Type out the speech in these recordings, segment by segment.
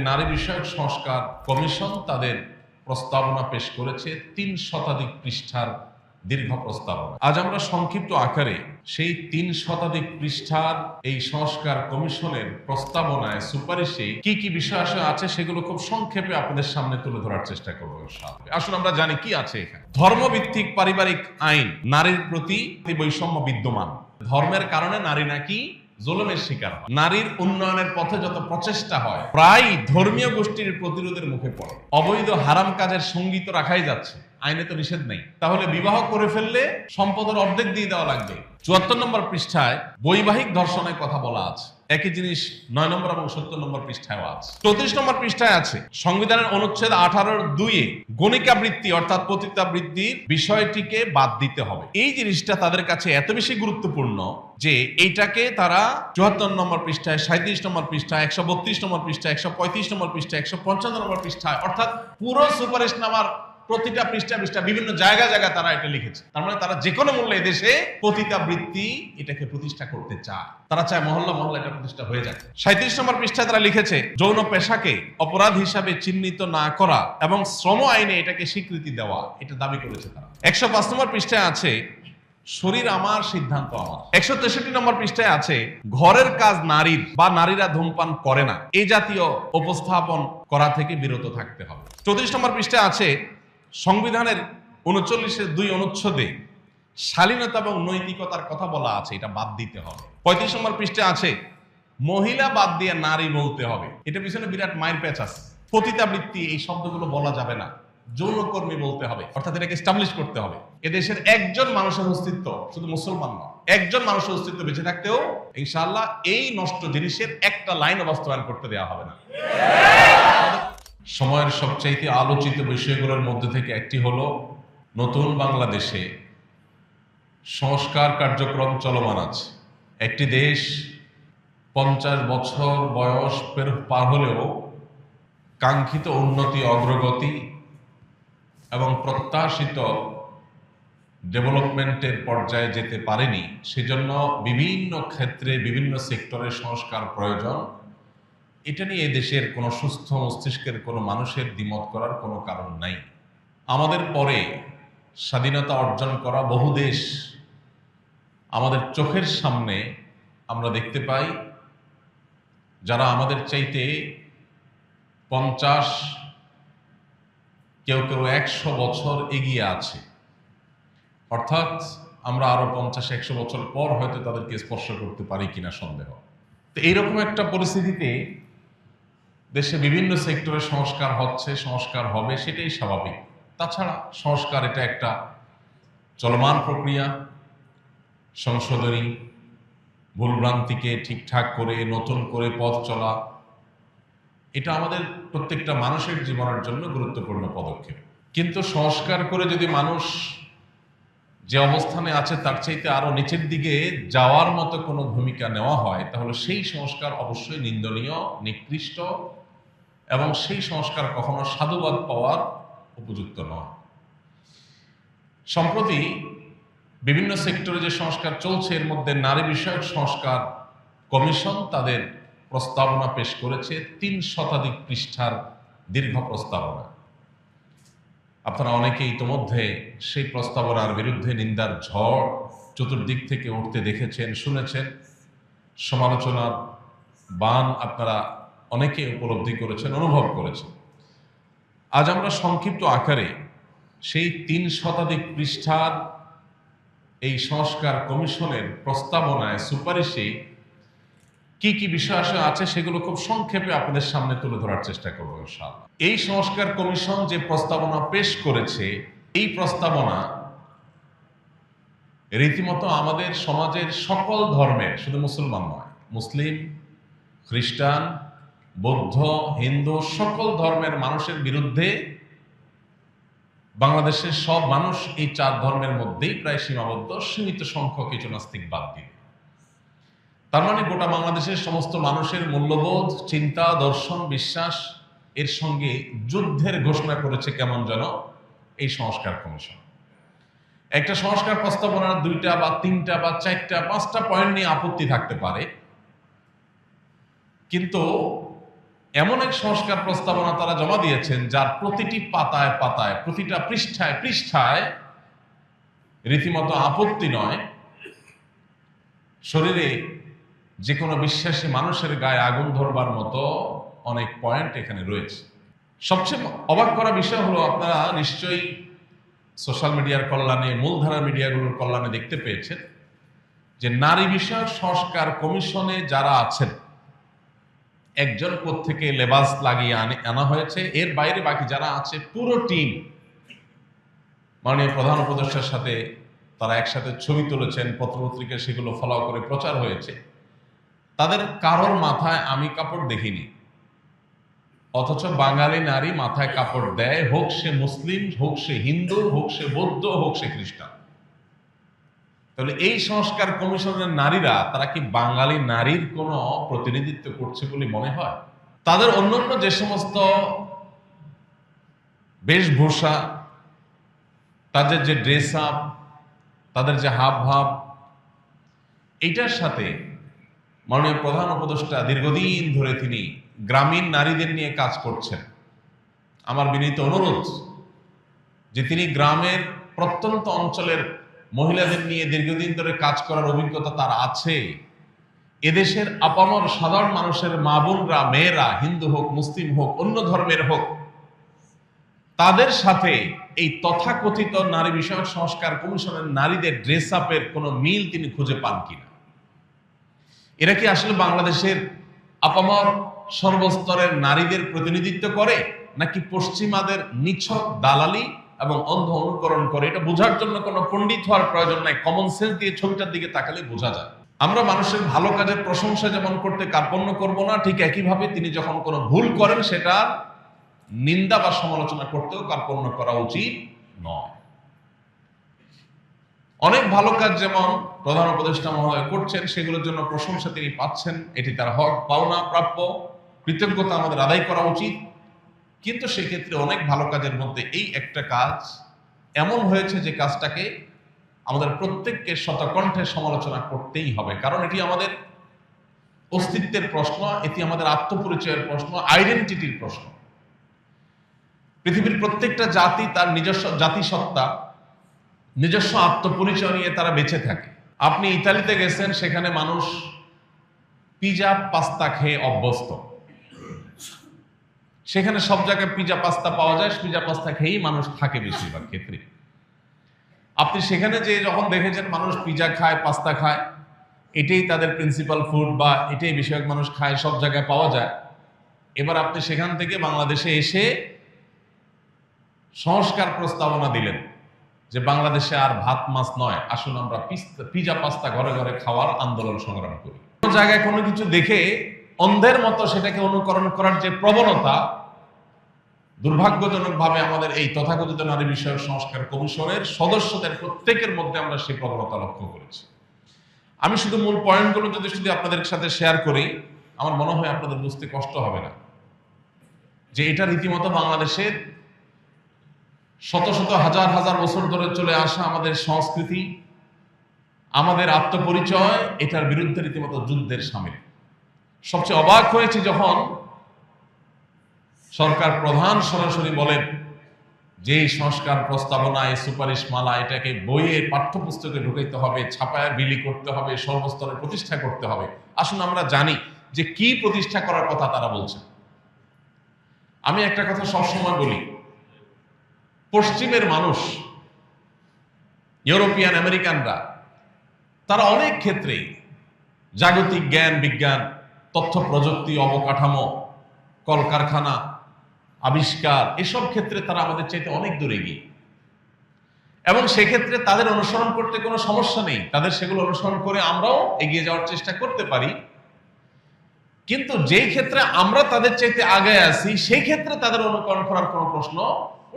নারী বিষয়ক সংস্কার কমিশন তাদের প্রস্তাবনা পেশ করেছে ৩ শতাধিক পৃষ্ঠার দীর্ঘ প্রস্তাবনা। আজ আমরা সংক্ষিপ্ত আকারে সেই ৩ শতাধিক পৃষ্ঠার এই সংস্কার কমিশনের প্রস্তাবনায় সুপারিশে কি কি বিষয় আছে সেগুলো খুব সংক্ষেপে আপনাদের সামনে তুলে ধরার চেষ্টা করবো। আসুন আমরা জানি কি আছে এখানে। ধর্মভিত্তিক পারিবারিক আইন, নারীর প্রতি বৈষম্য বিদ্যমান, ধর্মের কারণে নারী নাকি জুলুমের শিকার হয়, নারীর উন্নয়নের পথে যত প্রচেষ্টা হয় প্রায় ধর্মীয় গোষ্ঠীর প্রতিরোধের মুখে পড়ে, অবৈধ হারাম কাজের সঙ্গী তো রাখাই যাচ্ছে, আইনে তো নিষেধ নেই, তাহলে বিবাহ করে ফেললে সম্পদের অর্ধেক দিয়ে দেওয়া লাগবে। ৭৪ নম্বর পৃষ্ঠায় বৈবাহিক ধর্ষণের কথা বলা আছে, একই জিনিস ৯ নম্বর এবং ৭০ নম্বর পৃষ্ঠায় আছে। ৩৪ নম্বর পৃষ্ঠায় আছে সংবিধানের অনুচ্ছেদ ১৮(২)-এ গণিকা বৃত্তি অর্থাৎ পতিতাবৃত্তির বিষয়টিকে বাদ দিতে হবে। এই জিনিসটা তাদের কাছে এত বেশি গুরুত্বপূর্ণ যে এইটাকে তারা ৭৪ নম্বর পৃষ্ঠায়, ৩৭ নম্বর পৃষ্ঠায়, ১৩২ নম্বর পৃষ্ঠায়, ১৩৫ নম্বর পৃষ্ঠায়, ১৫৫ নম্বর পৃষ্ঠায়, অর্থাৎ পুরো সুপারিশনামার প্রতিটা পৃষ্ঠা বিভিন্ন জায়গায় তারা এটা লিখেছে। তার মানে তারা যে কোনো মূল্যে দেশে পতিতাবৃত্তি এটাকে প্রতিষ্ঠা করতে চায়, তারা চায় মহল্লা এটা প্রতিষ্ঠা হয়ে যায়। ৩৭ নম্বর পৃষ্ঠায় তারা লিখেছে যৌন পেশাকে অপরাধ হিসাবে চিহ্নিত না করা এবং শ্রম আইনে এটাকে স্বীকৃতি দেওয়া, এটা দাবি করেছে তারা। ১০৫ নম্বর পৃষ্ঠায় আছে শরীর আমার সিদ্ধান্ত আমার। ১৬৩ নম্বর পৃষ্ঠায় আছে ঘরের কাজ নারীর বা নারীরা ধূমপান করে না এই জাতীয় উপস্থাপন করা থেকে বিরত থাকতে হবে। ৩৪ নম্বর পৃষ্ঠায় আছে সংবিধানের ৩৯(২) অনুচ্ছেদে শালীনতা এবং নৈতিকতার কথা বলা আছে, এটা বাদ দিতে হবে। ৩৫ নম্বর পৃষ্ঠা আছে মহিলা বাদ দিয়ে নারী বলতে হবে, এটা পিছনে বিরাট মায়ের প্যাচ আছে। পতিতাবৃত্তি এই শব্দগুলো বলা যাবে না, যৌনকর্মী বলতে হবে, অর্থাৎ এটাকে এস্টাবলিশ করতে হবে। এদেশের একজন মানুষের অস্তিত্ব, শুধু মুসলমান নয়, একজন মানুষের অস্তিত্ব বেঁচে থাকতেও ইনশাআল্লাহ এই নষ্ট জিনিসের একটা লাইন বাস্তবায়ন করতে দেওয়া হবে না। সময়ের সবচাইতে আলোচিত বিষয়গুলোর মধ্যে থেকে একটি হলো নতুন বাংলাদেশে সংস্কার কার্যক্রম চলমান আছে। একটি দেশ ৫০ বছর বয়স পার হলেও কাঙ্ক্ষিত উন্নতি, অগ্রগতি এবং প্রত্যাশিত ডেভেলপমেন্টের পর্যায়ে যেতে পারেনি, সেজন্য বিভিন্ন ক্ষেত্রে বিভিন্ন সেক্টরের সংস্কার প্রয়োজন। এটা নিয়ে দেশের কোনো সুস্থ মস্তিষ্কের কোনো মানুষের দ্বিমত করার কোনো কারণ নাই। আমাদের পরে স্বাধীনতা অর্জন করা বহু দেশ আমাদের চোখের সামনে আমরা দেখতে পাই, যারা আমাদের চাইতে ৫০, কেউ ১০০ বছর এগিয়ে আছে, অর্থাৎ আমরা আরো ৫০-১০০ বছর পর হয়তো তাদেরকে স্পর্শ করতে পারি কিনা সন্দেহ। তো এইরকম একটা পরিস্থিতিতে দেশে বিভিন্ন সেক্টরে সংস্কার হচ্ছে, সংস্কার হবে, সেটাই স্বাভাবিক। তাছাড়া সংস্কার এটা একটা চলমান প্রক্রিয়া, সংশোধনী, ভুলভ্রান্তিকে ঠিকঠাক করে নতুন করে পথ চলা, এটা আমাদের প্রত্যেকটা মানুষের জীবনের জন্য গুরুত্বপূর্ণ পদক্ষেপ। কিন্তু সংস্কার করে যদি মানুষ যে অবস্থানে আছে তার চাইতে আরো নিচের দিকে যাওয়ার মতো কোনো ভূমিকা নেওয়া হয়, তাহলে সেই সংস্কার অবশ্যই নিন্দনীয়, নিকৃষ্ট এবং সেই সংস্কার কখনো সাধুবাদ পাওয়ার উপযুক্ত নয়। সম্প্রতি বিভিন্ন সেক্টরে যে সংস্কার চলছে, এর মধ্যে নারী বিষয়ক সংস্কার কমিশন তাদের প্রস্তাবনা পেশ করেছে ৩ শতাধিক পৃষ্ঠার দীর্ঘ প্রস্তাবনা। আপনারা অনেকেই ইতোমধ্যে সেই প্রস্তাবনার বিরুদ্ধে নিন্দার ঝড় চতুর্দিক থেকে উঠতে দেখেছেন, শুনেছেন, সমালোচনার বান আপনারা অনেকে উপলব্ধি করেছেন, অনুভব করেছেন। আজ আমরা সংক্ষিপ্ত আকারে সেই ৩ শতাধিক পৃষ্ঠার এই সংস্কার কমিশনের প্রস্তাবনায় সুপারিশে কি কি বিষয় আছে সেগুলো খুব সংক্ষেপে আপনাদের সামনে তুলে ধরার চেষ্টা করব ইনশাআল্লাহ। এই সংস্কার কমিশন যে প্রস্তাবনা পেশ করেছে, এই প্রস্তাবনা রীতিমতো আমাদের সমাজের সকল ধর্মের, শুধু মুসলমান নয়, মুসলিম, খ্রিস্টান, বৌদ্ধ, হিন্দু, সকল ধর্মের মানুষের বিরুদ্ধে। বাংলাদেশের সব মানুষ এই ৪ ধর্মের মধ্যেই প্রায় সীমাবদ্ধ, সীমিত সংখ্যক কিছু নাস্তিক বাদ দিয়ে। তার মানে গোটা বাংলাদেশের সমস্ত মানুষের মূল্যবোধ, চিন্তা, দর্শন, বিশ্বাস এর সঙ্গে যুদ্ধের ঘোষণা করেছে কেমন যেন এই সংস্কার কমিশন। একটা সংস্কার প্রস্তাবনার ২টা বা ৩টা বা ৪টা ৫টা পয়েন্ট নিয়ে আপত্তি থাকতে পারে, কিন্তু এমন এক সংস্কার প্রস্তাবনা তারা জমা দিয়েছেন যার প্রতিটি পাতায় পাতায়, প্রতিটা পৃষ্ঠায় পৃষ্ঠায় রীতিমতো আপত্তি নয়, শরীরে যে কোনো বিশ্বাসী মানুষের গায়ে আগুন ধরবার মতো অনেক পয়েন্ট এখানে রয়েছে। সবচেয়ে অবাক করা বিষয় হলো, আপনারা নিশ্চয়ই সোশ্যাল মিডিয়ার কল্যাণে, মূলধারা মিডিয়াগুলোর কল্যাণে দেখতে পেয়েছেন যে নারী বিষয়ক সংস্কার কমিশনে যারা আছেন, একজন থেকে লেবাস লাগিয়ে আনা হয়েছে, এর বাইরে বাকি যারা আছে পুরো টিম মাননীয় প্রধান উপদেষ্টার সাথে তারা একসাথে ছবি তুলেছেন, পত্রপত্রিকায় সেগুলো ফলো করে প্রচার হয়েছে। তাদের কারোর মাথায় আমি কাপড় দেখিনি, অথচ বাঙালি নারী মাথায় কাপড় দেয়, হোক সে মুসলিম, হোক সে হিন্দু, হোক সে বৌদ্ধ, হোক সে খ্রিস্টান। তাহলে এই সংস্কার কমিশনের নারীরা তারা কি বাঙালি নারীর কোনো প্রতিনিধিত্ব করছে বলে মনে হয়? তাদের অন্যান্য যে সমস্ত বেশভূষা, তাদের যে ড্রেস আপ, তাদের যে হাব ভাব, এইটার সাথে মাননীয় প্রধান উপদেষ্টা দীর্ঘদিন ধরে তিনি গ্রামীণ নারীদের নিয়ে কাজ করছেন। আমার বিনীত অনুরোধ যে তিনি গ্রামের প্রত্যন্ত অঞ্চলের মহিলাদের নিয়ে দীর্ঘদিন ধরে কাজ করার অভিজ্ঞতা তার আছে। এদেশের আপামর সাধারণ মানুষের মা বোনরা, মেয়েরা, হিন্দু হোক, মুসলিম হোক, অন্য ধর্মের হোক, তাদের সাথে এই তথাকথিত নারী বিষয়ক সংস্কার কমিশনের নারীদের ড্রেস আপের কোনো মিল তিনি খুঁজে পান কিনা। এরা কি আসলে বাংলাদেশের আপামর সর্বস্তরের নারীদের প্রতিনিধিত্ব করে, নাকি পশ্চিমাদের নিছক দালালি এবং অন্ধ অনুকরণ করে? এটা বোঝার জন্য কোনো পণ্ডিত হওয়ার প্রয়োজন নাই, কমন সেন্স দিয়ে ছবিটার দিকে তাকালে বোঝা যায়। আমরা মানুষের ভালো কাজের প্রশংসা যেমন করতে কার্পণ্য করব না, ঠিক একইভাবে তিনি যখন কোনো ভুল করেন সেটা নিন্দা বা সমালোচনা করতেও কার্পণ্য করা উচিত নয়। অনেক ভালো কাজ যেমন প্রধান উপদেষ্টা মহোদয় করছেন, সেগুলোর জন্য প্রশংসা তিনি পাচ্ছেন, এটি তার হক, পাওনা, প্রাপ্য, কৃতজ্ঞতা আমাদের আদায় করা উচিত। কিন্তু সেক্ষেত্রে অনেক ভালো কাজের মধ্যে এই একটা কাজ এমন হয়েছে যে কাজটাকে আমাদের প্রত্যেককে শতকণ্ঠে সমালোচনা করতেই হবে, কারণ এটি আমাদের অস্তিত্বের প্রশ্ন, এটি আমাদের আত্মপরিচয়ের প্রশ্ন, আইডেন্টিটির প্রশ্ন। পৃথিবীর প্রত্যেকটা জাতি তার নিজস্ব জাতিসত্তা, নিজস্ব আত্মপরিচয় নিয়ে তারা বেঁচে থাকে। আপনি ইতালিতে গেছেন, সেখানে মানুষ পিজা পাস্তা খেয়ে অভ্যস্ত, সেখানে সব জায়গায় পিজা পাস্তা পাওয়া যায়, পিজা পাস্তা খেয়েই মানুষ থাকে বেশিরভাগ ক্ষেত্রে। আপনি সেখানে যে যখন দেখেছেন মানুষ পিজা খায়, পাস্তা খায়, এটাই তাদের প্রিন্সিপাল ফুড বা এটাই বেশিরভাগ মানুষ খায়, সব জায়গায় পাওয়া যায়। এবার আপনি সেখান থেকে বাংলাদেশে এসে সংস্কার প্রস্তাবনা দিলেন যে বাংলাদেশে আর ভাত মাছ নয়, আসুন আমরা পিজা পাস্তা ঘরে ঘরে খাওয়ার আন্দোলন সংগ্রাম করি। কোনো জায়গায় কোনো কিছু দেখে অন্ধের মতো সেটাকে অনুকরণ করার যে প্রবণতা, দুর্ভাগ্যজনকভাবে আমাদের এই তথাকথিত নারী বিষয়ক সংস্কার কমিশনের সদস্যদের প্রত্যেকের মধ্যে আমরা সেই প্রবণতা লক্ষ্য করেছি। আমি শুধু মূল পয়েন্টগুলো যদি আপনাদের সাথে শেয়ার করি, আমার মনে হয় আপনাদের বুঝতে কষ্ট হবে না যে এটা রীতিমতো বাংলাদেশের শত শত হাজার হাজার বছর ধরে চলে আসা আমাদের সংস্কৃতি, আমাদের আত্মপরিচয়, এটার বিরুদ্ধে রীতিমতো যুদ্ধের সামিল। সবচেয়ে অবাক হয়েছে যখন সরকার প্রধান সরাসরি বলেন যে এই সংস্কার প্রস্তাবনা, এই সুপারিশ মালা, এটাকে বইয়ে পাঠ্যপুস্তকে ঢুকাইতে হবে, ছাপায় বিলি করতে হবে, সর্বস্তরে প্রতিষ্ঠা করতে হবে। আসুন আমরা জানি যে কি প্রতিষ্ঠা করার কথা তারা বলছে। আমি একটা কথা সবসময় বলি, পশ্চিমের মানুষ, ইউরোপিয়ান আমেরিকানরা, তারা অনেক ক্ষেত্রে জাগতিক জ্ঞান বিজ্ঞান, তথ্য প্রযুক্তি, অবকাঠামো, কলকারখানা, আবিষ্কার, এসব ক্ষেত্রে তারা আমাদের চাইতে অনেক দূরে এগিয়ে, এবং সেক্ষেত্রে তাদের অনুসরণ করতে কোনো সমস্যা নেই। তাদের সেগুলো অনুসরণ করে আমরাও এগিয়ে যাওয়ার চেষ্টা করতে পারি। কিন্তু যেই ক্ষেত্রে আমরা তাদের চাইতে আগে আছি, সেই ক্ষেত্রে তাদের অনুকরণ করার কোনো প্রশ্ন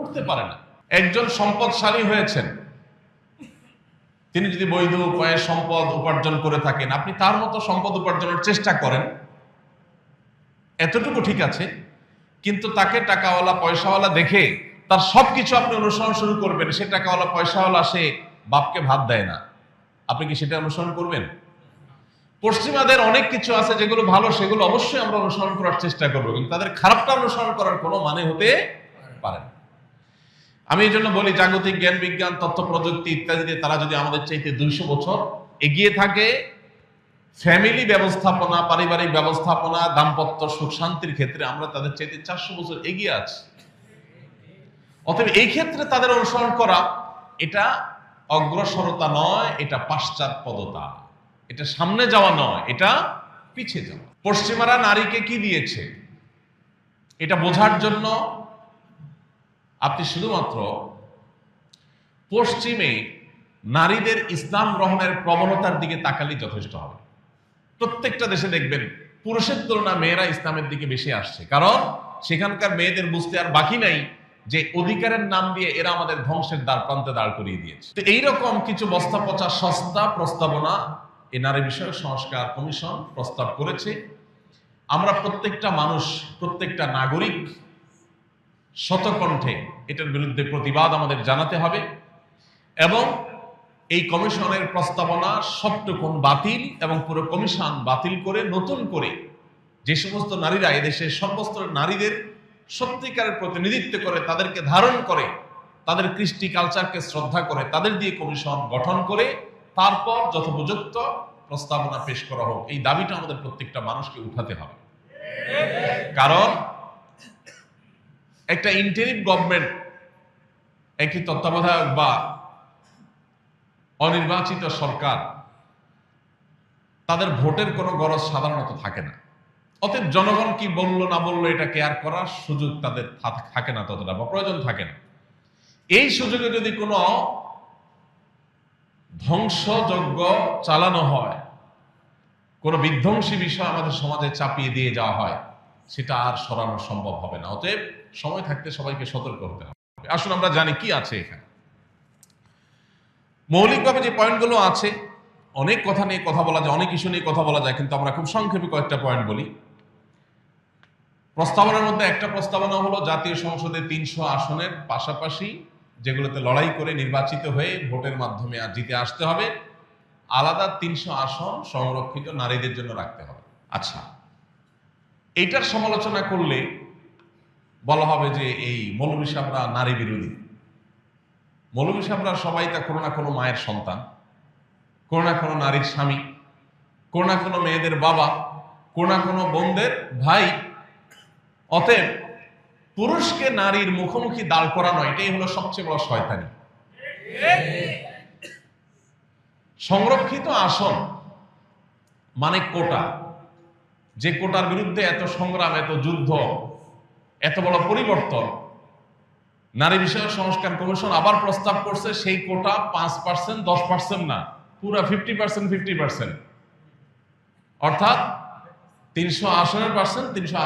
উঠতে পারে না। একজন সম্পদশালী হয়েছেন, তিনি যদি বৈধ উপায়ে সম্পদ উপার্জন করে থাকেন, আপনি তার মতো সম্পদ উপার্জনের চেষ্টা করেন, এতটুকু ঠিক আছে। কিন্তু তাকে টাকাওয়ালা পয়সাওয়ালা দেখে তার সবকিছু আপনি অনুসরণ শুরু করবেন। সে টাকাওয়ালা পয়সাওয়ালা, সে বাপকে ভাত দেয় না, আপনি কি সেটা অনুসরণ করবেন? পশ্চিমাদের অনেক কিছু আছে যেগুলো ভালো, সেগুলো অবশ্যই আমরা অনুসরণ করার চেষ্টা করবো, কিন্তু তাদের খারাপটা অনুসরণ করার কোনো মানে হতে পারে না। আমি এই জন্য বলি, জাগতিক জ্ঞান বিজ্ঞান তথ্য প্রযুক্তি ইত্যাদিতে তারা যদি আমাদের চাইতে 200 বছর এগিয়ে থাকে, ফ্যামিলি ব্যবস্থাপনা, পারিবারিক ব্যবস্থাপনা, দাম্পত্য সুখ শান্তির ক্ষেত্রে আমরা তাদের চাইতে 400 বছর এগিয়ে আছি। অতএব এই ক্ষেত্রে তাদের অনুসরণ করা এটা অগ্রসরতা নয়, এটা পাশ্চাত্যপদতা, এটা সামনে যাওয়া নয়, এটা পিছিয়ে যাওয়া। পশ্চিমারা নারীকে কি দিয়েছে এটা বোঝার জন্য আপনি শুধুমাত্র পশ্চিমে নারীদের ইসলাম গ্রহণের প্রবণতার দিকে তাকালেই যথেষ্ট হবে। প্রত্যেকটা দেশে দেখবেন পুরুষের তুলনায় মেয়েরা ইসলামের দিকে বেশি আসছে, কারণ সেখানকার মেয়েদের বুঝতে আর বাকি নাই যে অধিকারের নাম দিয়ে এরা আমাদের ধ্বংসের দ্বার প্রান্তে দাঁড় করিয়ে দিয়েছে। তো এইরকম কিছু বস্তা পচা সস্তা প্রস্তাবনা এই নারী বিষয়ক সংস্কার কমিশন প্রস্তাব করেছে। আমরা প্রত্যেকটা মানুষ, প্রত্যেকটা নাগরিক শতকণ্ঠে এটার বিরুদ্ধে প্রতিবাদ আমাদের জানাতে হবে এবং এই কমিশনের প্রস্তাবনা সবটুকুন বাতিল এবং পুরো কমিশন বাতিল করে নতুন করে যে সমস্ত নারীরা এদেশের সমস্ত নারীদের সত্যিকারের প্রতিনিধিত্ব করে, তাদেরকে ধারণ করে, তাদের কৃষ্টি কালচারকে শ্রদ্ধা করে, তাদের দিয়ে কমিশন গঠন করে তারপর যথোপযুক্ত প্রস্তাবনা পেশ করা হোক, এই দাবিটা আমাদের প্রত্যেকটা মানুষকে উঠাতে হবে। কারণ একটা ইন্টারিম গভর্নমেন্ট, একটি তত্ত্বাবধায়ক বা অনির্বাচিত সরকার, তাদের ভোটের কোনো গরজ সাধারণত থাকে না। অতএব জনগণ কি বললো না বললো এটা কেয়ার করার সুযোগ তাদের থাকে না, ততটা বা প্রয়োজন থাকে না। এই সুযোগে যদি কোনো ধ্বংসযজ্ঞ চালানো হয়, কোনো বিধ্বংসী বিষয় আমাদের সমাজে চাপিয়ে দিয়ে যাওয়া হয়, সেটা আর সরানো সম্ভব হবে না। অতএব সময় থাকতে সবাইকে সতর্ক হতে হবে। আসুন আমরা জানি কি আছে এখানে। মৌলিকভাবে যে পয়েন্টগুলো আছে, অনেক কথা নিয়ে কথা বলা যায়, অনেক ইস্যু নিয়ে কথা বলা যায়, কিন্তু আমরা খুব সংক্ষেপে কয়েকটা পয়েন্ট বলি। প্রস্তাবনার মধ্যে একটা প্রস্তাবনা হলো জাতীয় সংসদে 300 আসনের পাশাপাশি যেগুলোতে লড়াই করে নির্বাচিত হয়ে ভোটের মাধ্যমে আর জিতে আসতে হবে, আলাদা 300 আসন সংরক্ষিত নারীদের জন্য রাখতে হবে। আচ্ছা, এইটার সমালোচনা করলে বলা হবে যে এই মৌলভী সাহেবরা নারী বিরোধী। মৌলভী সাহেবরা সবাই তা কোনো না কোনো মায়ের সন্তান, কোনো না কোনো নারীর স্বামী, কোনো না কোনো মেয়েদের বাবা, কোনো না কোনো বোনদের ভাই। অতএব পুরুষকে নারীর মুখোমুখি দাঁড় করানো এটাই হলো সবচেয়ে বড় শয়তানি। সংরক্ষিত আসন মানে কোটা, যে কোটার বিরুদ্ধে এত সংগ্রাম, এত যুদ্ধ, এত বড় পরিবর্তন নারী বিষয়ক সংস্কার কমিশন আবার প্রস্তাব করছে, সেই কোটা 5%, 10% না, পুরা 50%, 50%। অর্থাৎ 300 আসনের পার্সেন্ট, 300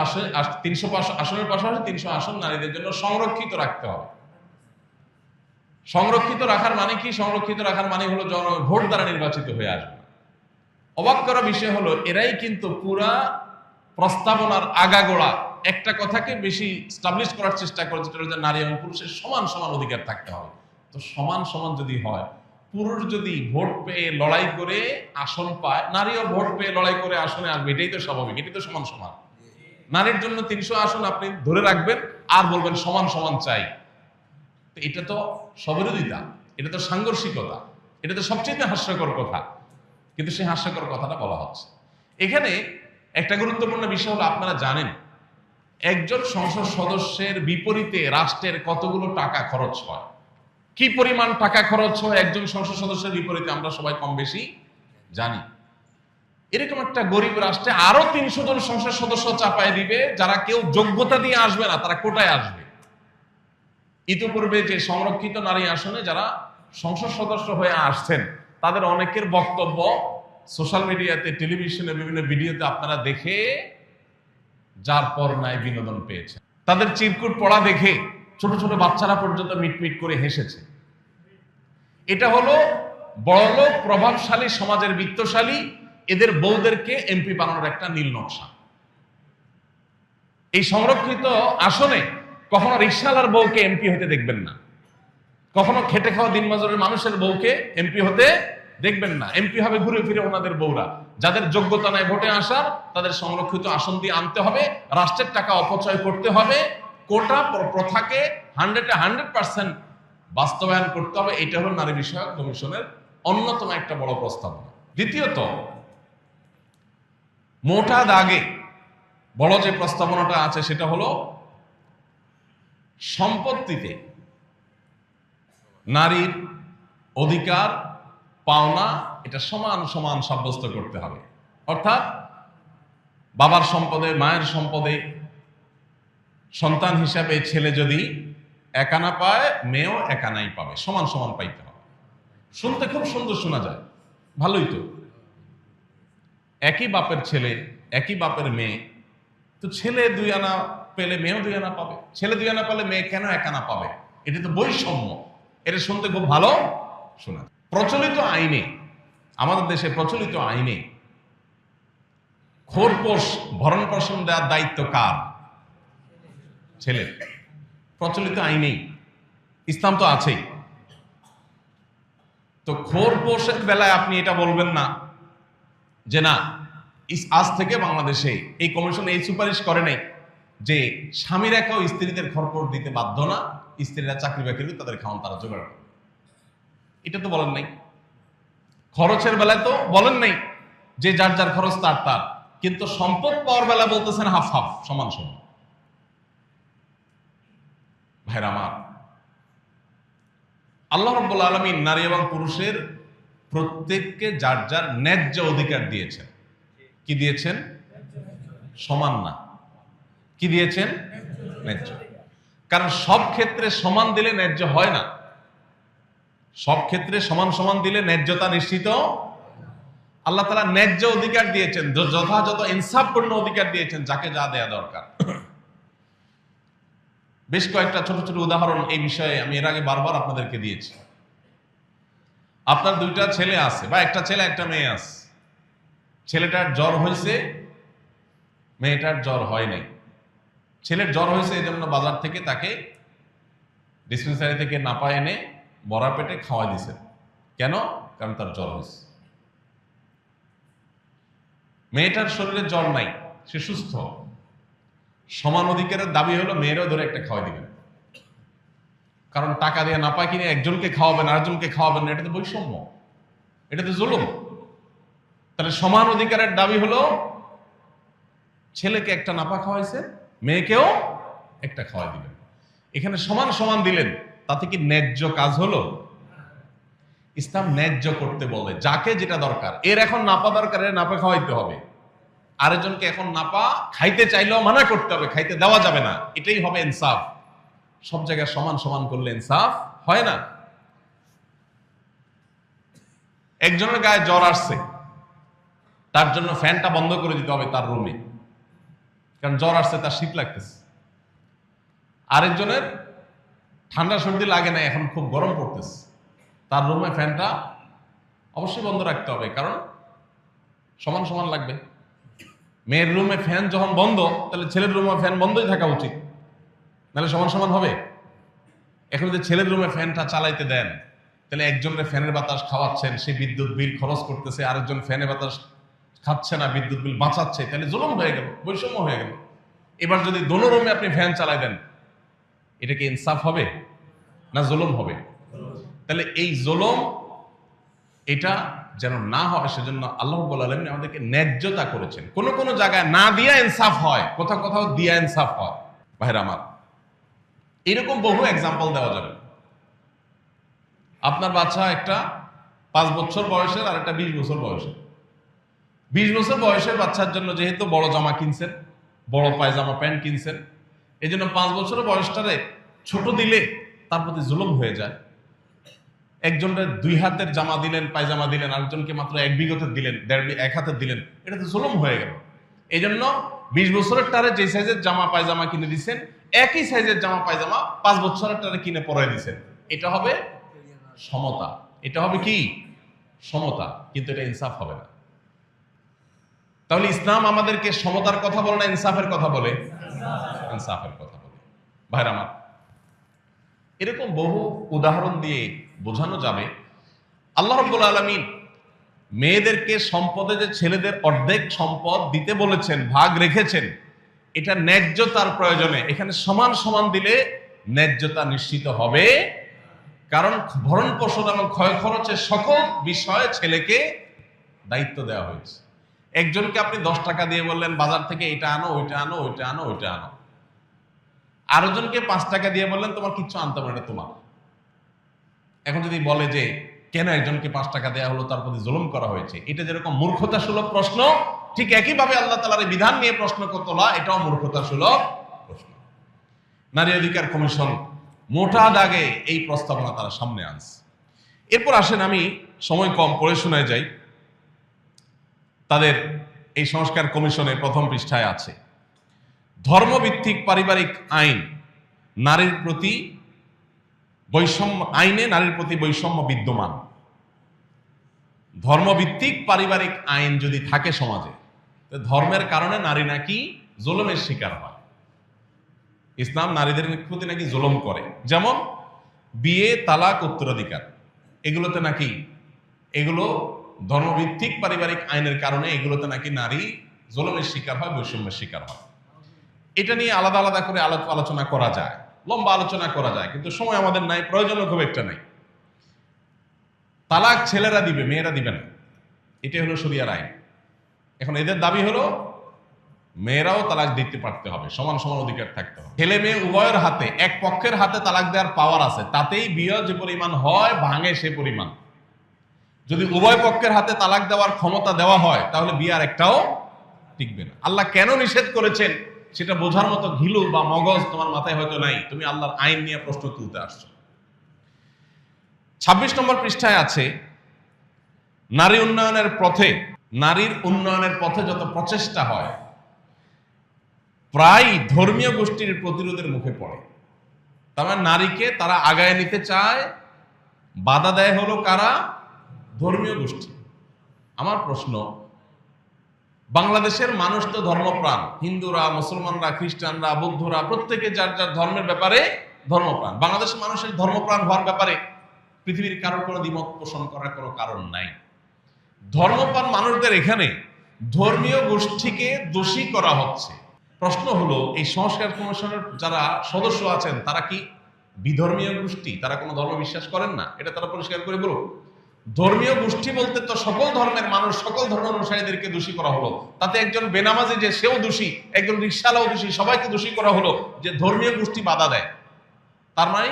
আসনের পাশাপাশি 300 আসন নারীদের জন্য সংরক্ষিত রাখতে হবে। সংরক্ষিত রাখার মানে কি? সংরক্ষিত রাখার মানে হলো ভোট দ্বারা নির্বাচিত হয়ে আসবে। অবাক করা বিষয় হলো এরাই কিন্তু পুরা প্রস্তাবনার আগাগোড়া একটা কথাকে বেশি স্টাবলিশ করার চেষ্টা করে, যেটা হচ্ছে নারী এবং পুরুষের সমান সমান অধিকার থাকতে হবে। তো সমান সমান যদি হয়, পুরুষ যদি ভোট পেয়ে লড়াই করে আসন পায়, নারীও ভোট পেয়ে লড়াই করে আসনে আসবে, এটাই তো স্বাভাবিক, এটাই তো সমান সমান। নারীর জন্য 300 আসন আপনি ধরে রাখবেন আর বলবেন সমান সমান চাই, তো এটা তো স্ববিরোধিতা, এটা তো সাংঘর্ষিকতা, এটা তো সবচেয়ে হাস্যকর কথা। কিন্তু সেই হাস্যকর কথাটা বলা হচ্ছে এখানে। একটা গুরুত্বপূর্ণ বিষয় হলো, আপনারা জানেন একজন সংসদ সদস্যের বিপরীতে রাষ্ট্রের কতগুলো টাকা খরচ হয়, কি পরিমাণ টাকা খরচ হয় একজন সংসদ সদস্যের বিপরীতে আমরা সবাই কম বেশি জানি। এরকম একটা গরিব রাষ্ট্রে আরো 300 জন সংসদ সদস্য চাপায় দিবে, যারা কেউ যোগ্যতা দিয়ে আসবে না, তারা কোটায় আসবে। ইতিপূর্বে যে সংরক্ষিত নারী আসনে যারা সংসদ সদস্য হয়ে আসছেন, তাদের অনেকের বক্তব্য সোশ্যাল মিডিয়াতে, টেলিভিশনে, বিভিন্ন ভিডিওতে আপনারা দেখে যার পর নাই বিনোদন পেয়েছে। তাদের চিরকুট পড়া দেখে ছোট ছোট বাচ্চারা পর্যন্ত মিটমিট করে হেসেছে। এটা হলো বড়লোক প্রভাবশালী সমাজের বিত্তশালী এদের বউদেরকে এমপি বানানোর একটা নীল নকশা। এই সংরক্ষিত আসনে কখনো রিকশাওয়ালার বউকে এমপি হতে দেখবেন না, কখনো খেটে খাওয়া দিনমজুরের মানুষের বউকে এমপি হতে দেখবেন না এমপি হবে ঘুরে ফিরে ওনাদের বউরা। যাদের যোগ্যতা নাই ভোটে আসার, তাদের সংরক্ষিত আসন দিয়ে আনতে হবে, রাষ্ট্রের টাকা অপচয় করতে হবে, কোটা প্রথাকে 100% বাস্তবায়ন করতে হবে। এটা হলো নারী বিষয়ক কমিশনের অন্যতম একটা বড় প্রস্তাবনা। দ্বিতীয়ত, মোটা দাগে বড় যে প্রস্তাবনাটা আছে সেটা হলো সম্পত্তিতে নারীর অধিকার পাওনা এটা সমান সমান সাব্যস্ত করতে হবে। অর্থাৎ বাবার সম্পদে, মায়ের সম্পদে সন্তান হিসাবে ছেলে যদি একানা পায়, মেয়েও একানাই পাবে, সমান সমান পাইতে হবে। শুনতে খুব সুন্দর শোনা যায়, ভালোই তো। একই বাপের ছেলে, একই বাপের মেয়ে, তো ছেলে 2 আনা পেলে মেয়েও 2 আনা পাবে, ছেলে 2 আনা পেলে মেয়ে কেন 1 আনা পাবে? এটা তো বৈষম্য। এটা শুনতে খুব ভালো শোনা। প্রচলিত আইনে, আমাদের দেশে প্রচলিত আইনে খোরপোশ ভরণ পোষণ দেওয়ার দায়িত্ব কার? ছেলের। প্রচলিত আইনেই, ইসলাম তো আছেই। তো খোরপোশের বেলায় আপনি এটা বলবেন না যে না, আজ থেকে বাংলাদেশে এই কমিশন এই সুপারিশ করে নাই যে স্বামীরা কেউ স্ত্রীদের খরপোশ দিতে বাধ্য না, স্ত্রীরা চাকরি বাকরি তাদের খাওয়ান তারা জোগাড় করে। এটা তো বলেন নাই। খরচের বেলায় তো বলেন নাই যে যার যার খরচ তার তার, কিন্তু সম্পদ পাওয়ার বেলা বলতেছেন হাফ হাফ, সমান সমান। ভাইরা আমার, আল্লাহ রাব্বুল আলামিন নারী এবং পুরুষের প্রত্যেককে যার যার ন্যায্য অধিকার দিয়েছেন। কি দিয়েছেন? সমান না, কি দিয়েছেন? ন্যায্য। কারণ সব ক্ষেত্রে সমান দিলে ন্যায্য হয় না। সব ক্ষেত্রে সমান সমান দিলে ন্যায্যতা নিশ্চিত। আল্লাহ তাআলা ন্যায্য অধিকার দিয়েছেন, যথাযথ ইনসাফপূর্ণ অধিকার দিয়েছেন, যাকে যা দেয়া দরকার। বেশ কয়েকটা ছোট ছোট উদাহরণ এই বিষয়ে আমি এর আগে বারবার আপনাদেরকে দিয়েছি। আপনার 2টা ছেলে আছে, বা একটা ছেলে একটা মেয়ে আছে। ছেলেটার জ্বর হয়েছে, মেয়েটার জ্বর হয় নাই। ছেলের জ্বর হয়েছে এই জন্য বাজার থেকে তাকে ডিসপেন্সারি থেকে নাপা এনে বড়া পেটে খাওয়া দিয়েছেন। কেন? কারণ তার জ্বর হয়েছে। মেয়েটার শরীরে জ্বর নাই, সে সুস্থ। সমান অধিকারের দাবি হলো মেয়েরও ধরে একটা খাওয়াই দিবেন। কারণ টাকা দিয়ে নাপা কিনে একজনকে খাওয়াবেন, আরেকজনকে খাওয়াবেন না, এটা তো বৈষম্য, এটা তো জুলুম। তাহলে সমান অধিকারের দাবি হলো ছেলেকে একটা নাপা খাওয়াইছে, মেয়েকেও একটা খাওয়াই দিবেন। এখানে সমান সমান দিলেন, তাতে কি ন্যায্য কাজ হলো? ইসলাম ন্যায্য করতে বলে, যাকে যেটা দরকার। এর এখন নাপা দরকার, এর নাপা খাওয়াইতে হবে। আরেকজনকে এখন নাপা খাইতে চাইলেও মানা করতে হবে, খাইতে দেওয়া যাবে না। এটাই হবে ইনসাফ। সব জায়গায় সমান সমান করলে ইনসাফ হয় না। একজনের গায়ে জ্বর আসছে, তার জন্য ফ্যানটা বন্ধ করে দিতে হবে তার রুমে, কারণ জ্বর আসছে, তার শীত লাগতেছে। আরেকজনের ঠান্ডা সর্দি লাগে না, এখন খুব গরম পড়তেছে, তার রুমে ফ্যানটা অবশ্যই বন্ধ রাখতে হবে, কারণ সমান সমান লাগবে। মেয়ের রুমে ফ্যান যখন বন্ধ, তাহলে ছেলের রুমে ফ্যান বন্ধই থাকা উচিত, নাহলে সমান সমান হবে। এখন যদি ছেলের রুমে ফ্যানটা চালাইতে দেন, তাহলে একজনের ফ্যানের বাতাস খাওয়াচ্ছেন, সে বিদ্যুৎ বিল খরচ করতেছে, আরেকজন ফ্যানের বাতাস খাচ্ছে না, বিদ্যুৎ বিল বাঁচাচ্ছে, তাহলে জুলুম হয়ে গেল, বৈষম্য হয়ে গেল। এবার যদি দোনো রুমে আপনি ফ্যান চালাই দেন, এটা কি ইনসাফ হবে না জুলুম হবে? তাহলে এই জুলুম এটা যেন না হয়, সেজন্য আল্লাহ রাব্বুল আলামিন আমাদেরকে ন্যায্যতা করেছেন। কোন কোন জায়গায় না দিয়া ইনসাফ হয়, কোথাও কোথাও দিয়া ইনসাফ হয়। ভাইরা আমার, এরকম বহু এক্সাম্পল দেওয়া যাবে। আপনার বাচ্চা একটা 5 বছর বয়সের, আর একটা 20 বছর বয়সের। 20 বছর বয়সের বাচ্চার জন্য যেহেতু বড় জামা কিনছেন, বড় পায়জামা প্যান্ট কিনছেন, এই জন্য 5 বছরের বয়সটারে ছোট দিলে তার প্রতি জুলুম হয়ে যায়। একজনের 2 হাতের জামা দিলেন, পায়জামা দিলেন, আরেকজনকে মাত্র 1 বিঘতের দিলেন, 1 হাতের দিলেন, এটা তো জুলুম হয়ে গেল। এই জন্য 20 বছরের টারে যে সাইজের জামা পায়জামা কিনে দিচ্ছেন, একই সাইজের জামা পায়জামা 5 বছরের টারে কিনে পরাই দিচ্ছেন। এটা হবে সমতা, এটা হবে কি সমতা, কিন্তু এটা ইনসাফ হবে না। তাহলে ইসলাম আমাদেরকে সমতার কথা বলে না ইনসাফের কথা বলে? ইনসাফের কথা বলে। ভাইরা আমার, এরকম বহু উদাহরণ দিয়ে বোঝানো যাবে। আল্লাহ রাব্বুল আলামিন মেয়েদেরকে সম্পদে যে ছেলেদের অর্ধেক সম্পদ দিতে বলেছেন, ভাগ রেখেছেন, এটা ন্যায্যতার প্রয়োজনে। এখানে সমান সমান দিলে ন্যায্যতা নিশ্চিত হবে, কারণ ভরণ পোষণ এবং ক্ষয় খরচের সকল বিষয়ে ছেলেকে দায়িত্ব দেওয়া হয়েছে। একজনকে আপনি 10 টাকা দিয়ে বললেন বাজার থেকে এটা আনো, ওইটা আনো, ওইটা আনো, ওইটা আনো। আরেকজনকে 5 টাকা দিয়ে বললেন তোমার কিচ্ছু আনতে হবে না, এটা তোমার। এখন যদি বলে যে কেন একজনকে 5 টাকা দেওয়া হলো, তার প্রতি জুলুম করা হয়েছে, এটা যেরকম মূর্খতা সুলভ প্রশ্ন, ঠিক একইভাবে আল্লাহ তাআলার বিধান নিয়ে প্রশ্ন তোলা এটাও মূর্খতা সুলভ প্রশ্ন। নারী অধিকার কমিশন মোটা দাগে এই প্রস্তাবনা তারা সামনে আনছে। এরপর আসেন, আমি সময় কম, পড়ে শোনায় যাই। তাদের এই সংস্কার কমিশনের প্রথম পৃষ্ঠায় আছে, ধর্মভিত্তিক পারিবারিক আইন নারীর প্রতি বৈষম্য, আইনে নারীর প্রতি বৈষম্য বিদ্যমান। ধর্মভিত্তিক পারিবারিক আইন যদি থাকে সমাজে, ধর্মের কারণে নারী নাকি জুলুমের শিকার হয়। ইসলাম নারীদের প্রতি নাকি জুলুম করে, যেমন বিয়ে, তালাক, উত্তরাধিকার, এগুলোতে নাকি, এগুলো ধর্মভিত্তিক পারিবারিক আইনের কারণে এগুলোতে নাকি নারী জুলুমের শিকার হয়, বৈষম্যের শিকার হয়। এটা নিয়ে আলাদা আলাদা করে আলোচনা করা যায়, লম্বা আলোচনা করা যায়, কিন্তু সময় আমাদের নাই, প্রয়োজনও খুব একটা নাই। তালাক ছেলেরা দিবে, মেয়েরা দিবে না, এটাই হলো শরিয়ার আইন। এখন এদের দাবি হলো মেয়েরাও তালাক দিতে পারতে হবে, সমান সমান অধিকার থাকতে হবে। ছেলে মেয়ে উভয়ের হাতে, এক পক্ষের হাতে তালাক দেওয়ার পাওয়ার আছে, তাতেই বিয়ে যে পরিমাণ হয় ভাঙে সে পরিমাণ। যদি উভয় পক্ষের হাতে তালাক দেওয়ার ক্ষমতা দেওয়া হয়, তাহলে বিয়ে আর একটাও টিকবে না। আল্লাহ কেন নিষেধ করেছেন সেটা বোঝার মতো ঘিলু বা মগজ তোমার মাথায় হয়তো নাই, তুমি আল্লাহর আইন নিয়ে প্রশ্ন তুলতে আসছো। 26 নম্বর পৃষ্ঠায় আছে, নারী উন্নয়নের পথে, নারীর উন্নয়নের পথে যত প্রচেষ্টা হয় প্রায় ধর্মীয় গোষ্ঠীর প্রতিরোধের মুখে পড়ে। তার মানে নারীকে তারা আগায় নিতে চায়, বাধা দেয় হলো কারা? ধর্মীয় গোষ্ঠী। আমার প্রশ্ন, বাংলাদেশের মানুষ তো ধর্মপ্রাণ, হিন্দুরা, মুসলমানরা, খ্রিস্টানরা, বৌদ্ধরা, প্রত্যেকে যার যার ধর্মের ব্যাপারে ধর্মপ্রাণ। বাংলাদেশের মানুষের ধর্মপ্রাণ হওয়ার ব্যাপারে পৃথিবীর কারোর কোনো দ্বিমত পোষণ করার কোনো কারণ নাই। ধর্মপ্রাণ মানুষদের এখানে ধর্মীয় গোষ্ঠীকে দোষী করা হচ্ছে। প্রশ্ন হলো, এই সংস্কার কমিশনের যারা সদস্য আছেন তারা কি বিধর্মীয় গোষ্ঠী? তারা কোনো ধর্ম বিশ্বাস করেন না? এটা তারা পরিষ্কার করে বলুন। ধর্মীয় গোষ্ঠী বলতে তো সকল ধর্মের মানুষ, সকল ধর্ম অনুসারীদেরকে দোষী করা হলো। তাতে একজন বেনামাজি যে সেও দোষী, একজন রিকশাওয়ালাও দোষী, সবাইকে দোষী করা হলো যে ধর্মীয় গোষ্ঠী বাধা দেয়। তার মানে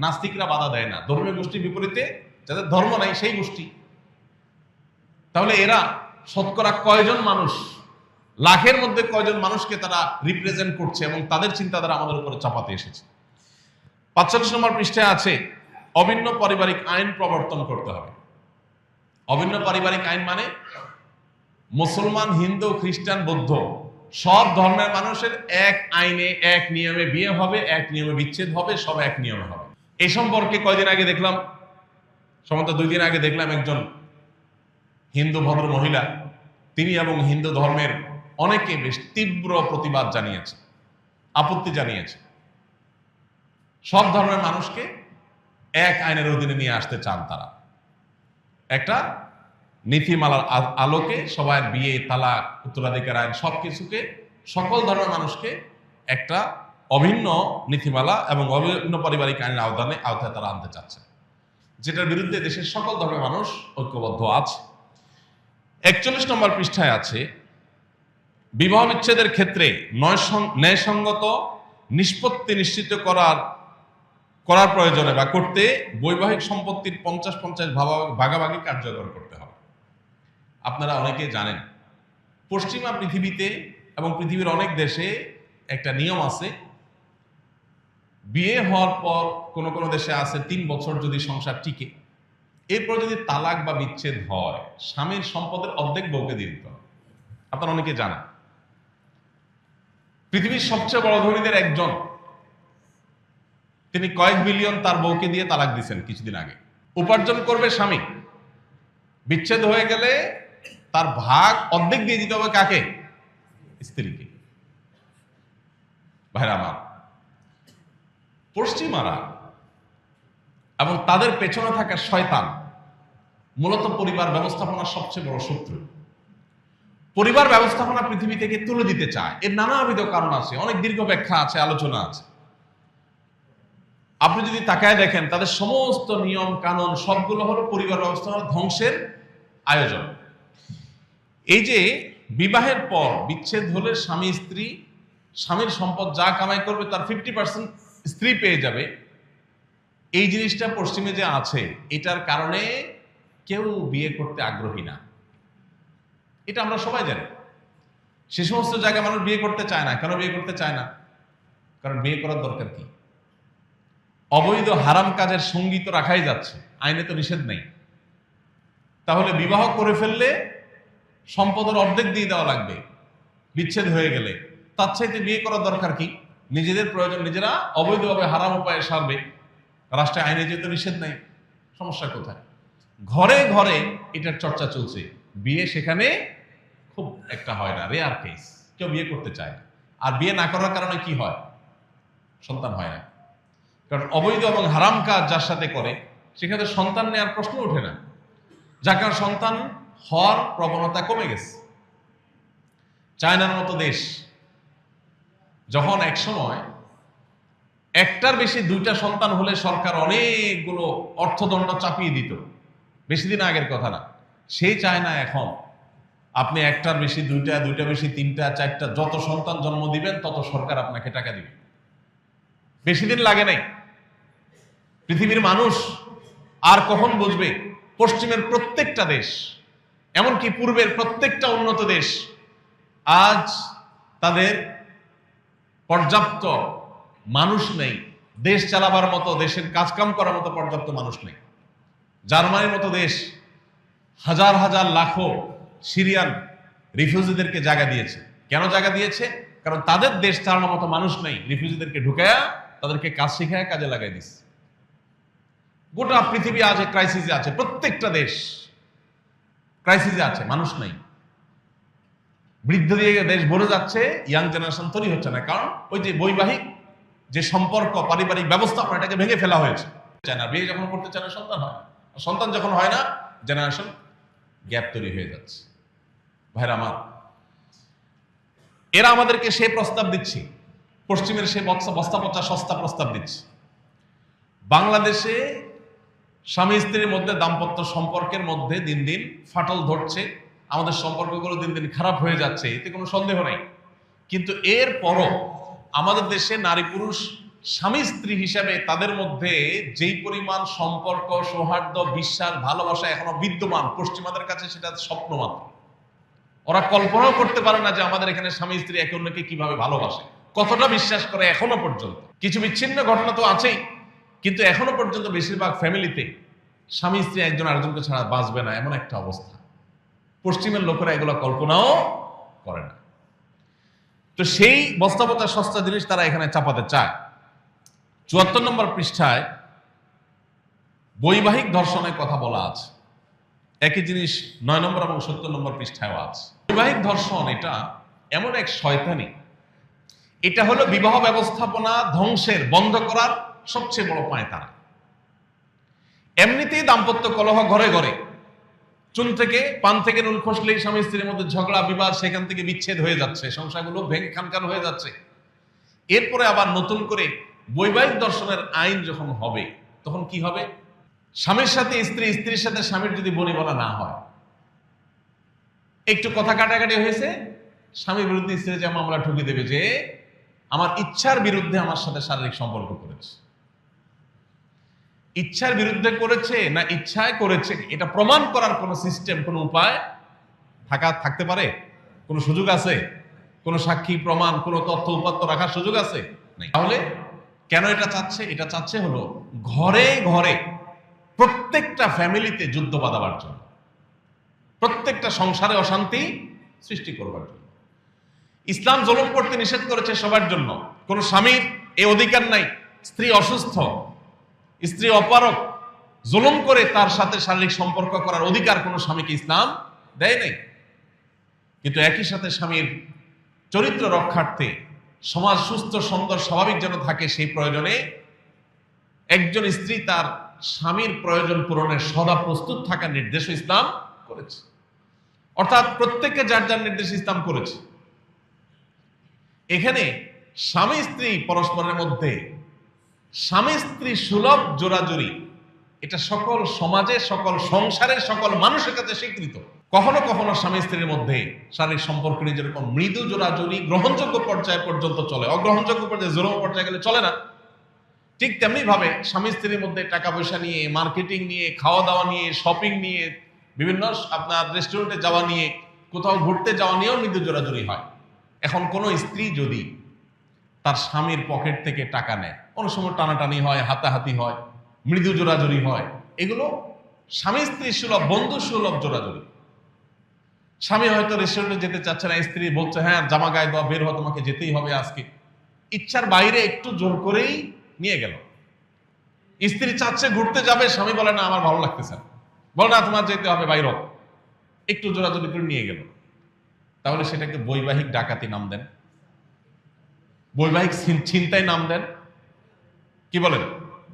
নাস্তিকরা বাধা দেয় না, ধর্মীয় গোষ্ঠীর বিপরীতে যাদের ধর্ম নাই সেই গোষ্ঠী। তাহলে এরা শতকরা কয়জন মানুষ, লাখের মধ্যে কয়জন মানুষকে তারা রিপ্রেজেন্ট করছে এবং তাদের চিন্তাধারা আমাদের উপরে চাপাতে এসেছে। 45 নম্বর পৃষ্ঠায় আছে, অভিন্ন পারিবারিক আইন প্রবর্তন করতে হবে। অভিন্ন পারিবারিক আইন মানে মুসলমান, হিন্দু, খ্রিস্টান, বৌদ্ধ সব ধর্মের মানুষের এক আইনে, এক নিয়মে বিয়ে হবে, এক নিয়মে বিচ্ছেদ হবে, সব এক নিয়মে হবে। এই সম্পর্কে কয়দিন আগে দেখলাম, সম্ভবত 2 দিন আগে দেখলাম, একজন হিন্দু ভদ্র মহিলা, তিনি এবং হিন্দু ধর্মের অনেকে বেশ তীব্র প্রতিবাদ জানিয়েছে, আপত্তি জানিয়েছে। সব ধর্মের মানুষকে এক আইনের অধীনে নিয়ে আসতে চান তারা। একটা নীতিমালার আলোকে সবাই বিয়ে, তালাক, উত্তরাধিকার আইন সবকিছুকে, সকল ধর্মের মানুষকে একটা অভিন্ন নীতিমালা এবং অভিন্ন পারিবারিক আইনের আওতায় তারা আনতে চাচ্ছে, যেটার বিরুদ্ধে দেশের সকল ধর্মের মানুষ ঐক্যবদ্ধ আছে। 41 নম্বর পৃষ্ঠায় আছে, বিবাহ বিচ্ছেদের ক্ষেত্রে ন্যায়সঙ্গত নিষ্পত্তি নিশ্চিত করার প্রয়োজনে বা করতে বৈবাহিক সম্পত্তির 50-50 ভাগাভাগি কার্যকর করতে হবে। আপনারা অনেকে জানেন, পশ্চিমা পৃথিবীতে এবং পৃথিবীর অনেক দেশে একটা নিয়ম আছে, বিয়ে হওয়ার পর কোনো কোনো দেশে আছে 3 বছর যদি সংসার টিকে, এরপর যদি তালাক বা বিচ্ছেদ হয়, স্বামীর সম্পদের অর্ধেক বউকে দিয়ে দিতে হবে। আপনারা অনেকে জানেন, পৃথিবীর সবচেয়ে বড় ধনীদের একজন, তিনি কয়েক বিলিয়ন তার বউকে দিয়ে তালাক দিচ্ছেন কিছুদিন আগে। উপার্জন করবে স্বামী, বিচ্ছেদ হয়ে গেলে তার ভাগ অর্ধেক দিয়ে দিতে হবে কাকে? স্ত্রীকে। ভাইরা আমার, পশ্চিমারা এবং তাদের পেছনে থাকা শয়তান মূলত পরিবার ব্যবস্থাপনার সবচেয়ে বড় শত্রু। পরিবার ব্যবস্থাপনা পৃথিবী থেকে তুলে দিতে চায়, এর নানাবিধ কারণ আছে, অনেক দীর্ঘ ব্যাখ্যা আছে, আলোচনা আছে। আপনি যদি তাকায় দেখেন তাদের সমস্ত নিয়ম কানুন সবগুলো হলো পরিবার ব্যবস্থাপনা ধ্বংসের আয়োজন। এই যে বিবাহের পর বিচ্ছেদ হলে স্বামী স্ত্রী, স্বামীর সম্পদ যা কামাই করবে তার 50% স্ত্রী পেয়ে যাবে, এই জিনিসটা পশ্চিমে যে আছে, এটার কারণে কেউ বিয়ে করতে আগ্রহী না। এটা আমরা সবাই জানি। সে সমস্ত জায়গায় মানুষ বিয়ে করতে চায় না। কেন বিয়ে করতে চায় না? কারণ বিয়ে করার দরকার কি? অবৈধ হারাম কাজের সঙ্গী তো রাখাই যাচ্ছে, আইনে তো নিষেধ নেই। তাহলে বিবাহ করে ফেললে সম্পদের অর্ধেক দিয়ে দেওয়া লাগবে বিচ্ছেদ হয়ে গেলে, তার চাইতে বিয়ে করার দরকার কি? নিজেদের প্রয়োজন নিজেরা অবৈধভাবে হারাম উপায়ে সারবে, রাষ্ট্রে আইনে যেহেতু নিষেধ নেই, সমস্যা কোথায়? ঘরে ঘরে এটার চর্চা চলছে, বিয়ে সেখানে খুব একটা হয় না, রেয়ার কেস, কেউ বিয়ে করতে চায় না। আর বিয়ে না করার কারণে কি হয়? সন্তান হয় না। কারণ অবৈধ এবং হারাম কাজ যার সাথে করে সেখানে সন্তান নেওয়ার প্রশ্ন ওঠে না, যার কারণে সন্তান হওয়ার প্রবণতা কমে গেছে। চায়নার মতো দেশ যখন এক সময় একটার বেশি দুইটা সন্তান হলে সরকার অনেকগুলো অর্থদণ্ড চাপিয়ে দিত, বেশি দিন আগের কথা না, সেই চায়না এখন আপনি একটার বেশি দুইটা, দুইটা বেশি তিনটা, চারটা, যত সন্তান জন্ম দিবেন তত সরকার আপনাকে টাকা দিবে। বেশি দিন লাগে নাই। পৃথিবীর মানুষ আর কখন বুঝবে? পশ্চিমের প্রত্যেকটা দেশ, এমনকি পূর্বের প্রত্যেকটা উন্নত দেশ, আজ তাদের পর্যাপ্ত মানুষ নেই, দেশ চালাবার মতো, দেশের কাজকাম করার মতো পর্যাপ্ত মানুষ নেই। জার্মানির মতো দেশ হাজার হাজার লাখো সিরিয়ান রিফিউজিদেরকে জায়গা দিয়েছে। কেন জায়গা দিয়েছে? কারণ তাদের দেশ চালানোর মতো মানুষ নেই, রিফিউজিদেরকে ঢুকায়া তাদেরকে কাজ শিখায় কাজে লাগাই দিচ্ছে। গোটা পৃথিবী আজ ক্রাইসিসে আছে, প্রত্যেকটা দেশ ক্রাইসিসে আছে, মানুষ নেই। বৃদ্ধ দিয়ে দেশ ভরে যাচ্ছে, ইয়াং জেনারেশন তৈরি হচ্ছে না। কারণ ওই যে বৈবাহিক যে সম্পর্ক, পারিবারিক ব্যবস্থাপনা, এটাকে ভেঙে ফেলা হয়েছে। চায় না, বিয়ে যখন করতে চায় না, সন্তান হয় না। সন্তান যখন হয় না, জেনারেশন গ্যাপ তৈরি হয়ে যাচ্ছে। ভাইরা আমার, এরা আমাদেরকে সে প্রস্তাব দিচ্ছে, পশ্চিমের সে বস্তা পচা সস্তা প্রস্তাব দিচ্ছে। বাংলাদেশে স্বামী স্ত্রীর মধ্যে দাম্পত্য সম্পর্কের মধ্যে দিন দিন ফাটল ধরছে, আমাদের সম্পর্কগুলো দিন দিন খারাপ হয়ে যাচ্ছে, এতে কোনো সন্দেহ নাই। কিন্তু এর পরও আমাদের দেশে নারী পুরুষ স্বামী স্ত্রী হিসাবে তাদের মধ্যে যেই পরিমাণ সম্পর্ক, সৌহার্দ্য, বিশ্বাস, ভালোবাসা এখনো বিদ্যমান, পশ্চিমাদের কাছে সেটা স্বপ্ন মাত্র। ওরা কল্পনাও করতে পারে না যে আমাদের এখানে স্বামী স্ত্রী একে অন্যকে কিভাবে ভালোবাসে, কতটা বিশ্বাস করে। এখনো পর্যন্ত কিছু বিচ্ছিন্ন ঘটনা তো আছেই, কিন্তু এখনো পর্যন্ত বেশিরভাগ ফ্যামিলিতে স্বামী স্ত্রী একজন আরেকজনকে ছাড়া বাঁচবে না, এমন একটা অবস্থা। পশ্চিমের লোকেরা এগুলো কল্পনাও করে না। তো সেই বস্তাপচা সস্তা জিনিস তারা এখানে চাপাতে চায়। ৭৪ নম্বর পৃষ্ঠায় বৈবাহিক ধর্ষণের কথা বলা আছে। একই জিনিস ৯ নম্বর এবং ৭০ নম্বর পৃষ্ঠায়ও আছে। বৈবাহিক ধর্ষণ এটা এমন এক শয়তানি, এটা হলো বিবাহ ব্যবস্থাপনা ধ্বংসের, বন্ধ করার সবচেয়ে বড় পায়তারা। এমনিতেই দাম্পত্য কলহ ঘরে ঘরে, চুন থেকে পান থেকে নুন খসলেই স্বামী স্ত্রীর মধ্যে ঝগড়া বিবাদ, সেখান থেকে বিচ্ছেদ হয়ে যাচ্ছে, সংসারগুলো ভেঙে খানখান হয়ে যাচ্ছে। এরপরে আবার নতুন করে বৈবাহিক দর্শনের আইন যখন হবে, তখন কি হবে? স্বামীর সাথে স্ত্রী, স্ত্রীর সাথে স্বামীর যদি বনিবনা না হয়, একটু কথা কাটাকাটি হয়েছে, স্বামীর বিরুদ্ধে স্ত্রী যে মামলা ঠুকে দেবে যে আমার ইচ্ছার বিরুদ্ধে আমার সাথে শারীরিক সম্পর্ক করেছে। ইচ্ছার বিরুদ্ধে করেছে না ইচ্ছায় করেছে, এটা প্রমাণ করার কোন সিস্টেম, কোন উপায় থাকতে পারে? কোন সুযোগ আছে? কোন সাক্ষী প্রমাণ, কোন তথ্য উপাত্ত রাখার সুযোগ আছে? নাই। তাহলে কেন এটা চাচ্ছে? এটা চাচ্ছে হলো ঘরে ঘরে, প্রত্যেকটা ফ্যামিলিতে যুদ্ধ বাঁধাবার জন্য, প্রত্যেকটা সংসারে অশান্তি সৃষ্টি করবার জন্য। ইসলাম জুলুম করতে নিষেধ করেছে সবার জন্য। কোন স্বামীর এই অধিকার নাই স্ত্রী অসুস্থ, স্ত্রী অপারক, জুলুম করে তার সাথে শারীরিক সম্পর্ক করার অধিকার কোন স্বামীকে ইসলাম দেয় নাই। কিন্তু একই সাথে স্বামীর চরিত্র রক্ষার্থে, সমাজ সুস্থ সুন্দর স্বাভাবিক যেন থাকে, সেই প্রয়োজনে একজন স্ত্রী তার স্বামীর প্রয়োজন পূরণের সদা প্রস্তুত থাকার নির্দেশ ইসলাম করেছে। অর্থাৎ প্রত্যেককে যার যার নির্দেশ ইসলাম করেছে। এখানে স্বামী স্ত্রী পরস্পরের মধ্যে স্বামী স্ত্রী সুলভ জোড়াজুড়ি, এটা সকল সমাজে, সকল সংসারের সকল মানুষের কাছে স্বীকৃত। কখনো কখনো স্বামী স্ত্রীর মধ্যে শারীরিক সম্পর্ক নিয়ে যেরকম মৃদু জোড়াজুড়ি গ্রহণযোগ্য পর্যায় পর্যন্ত চলে, অগ্রহণযোগ্য পর্যায়ে জোরম পর্যায়ে গেলে চলে না, ঠিক তেমনি ভাবে স্বামী স্ত্রীর মধ্যে টাকা পয়সা নিয়ে, মার্কেটিং নিয়ে, খাওয়া দাওয়া নিয়ে, শপিং নিয়ে, বিভিন্ন আপনার রেস্টুরেন্টে যাওয়া নিয়ে, কোথাও ঘুরতে যাওয়া নিয়েও মৃদু জোড়াজুড়ি হয়। এখন কোনো স্ত্রী যদি তার স্বামীর পকেট থেকে টাকা নেয়, কোনো সময় টানাটানি হয়, হাতাহাতি হয়, মৃদু জোড়াজুড়ি হয়, এগুলো স্বামী স্ত্রী সুলভ, বন্ধু সুলভ জোড়াজুড়ি। স্বামী হয়তো রেস্টুরেন্টে যেতে চাচ্ছে না, স্ত্রী বলছে হ্যাঁ জামা গায়ে দেওয়া, বের হওয়া, তোমাকে যেতেই হবে আজকে, ইচ্ছার বাইরে একটু জোর করেই নিয়ে গেল। স্ত্রী চাচ্ছে ঘুরতে যাবে, স্বামী বলে না আমার ভালো লাগতেছে, বলে না তোমার যেতে হবে বাইরে, একটু জোরাজোরি করে নিয়ে গেল। তাহলে সেটাকে বৈবাহিক ডাকাতি নাম দেন, বৈবাহিক ছিনতাই নাম দেন, কি বলেন?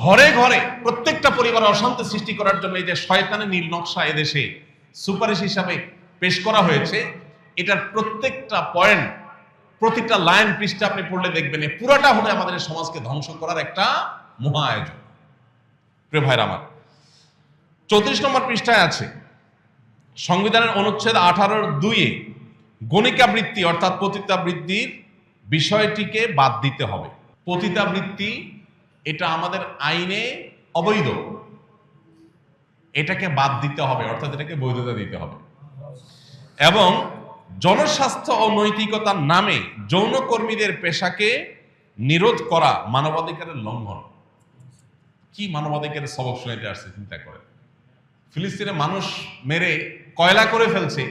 ঘরে ঘরে প্রত্যেকটা পরিবারে অশান্তি সৃষ্টি করার জন্য এই যে শয়তানের নীল নকশা এদেশে সুপারিশ হিসাবে পেশ করা হয়েছে, এটার প্রত্যেকটা পয়েন্ট, প্রতিটা লাইন পৃষ্ঠা আপনি পড়লে দেখবেন পুরাটা হলে আমাদের সমাজকে ধ্বংস করার একটা মহা আয়োজন। প্রিয় ভাইরা আমার, 34 নম্বর পৃষ্ঠায় আছে সংবিধানের অনুচ্ছেদ 18(2)-এ গণিকাবৃত্তি অর্থাৎ পতিতাবৃত্তির বিষয়টিকে বাদ দিতে হবে। পতিতাবৃত্তি এটা আমাদের আইনে অবৈধ, এটাকে বাদ দিতে হবে, অর্থাৎ এটাকে বৈধতা দিতে হবে। এবং জনস্বাস্থ্য ও নৈতিকতার নামে যৌনকর্মীদের পেশাকে নিরোধ করা মানবাধিকারের লঙ্ঘন। কি মানবাধিকারের সবক শুনাইতে আসছে চিন্তা করে। ফিলিস্তিনে মানুষ মেরে কয়লা করে ফেলছে,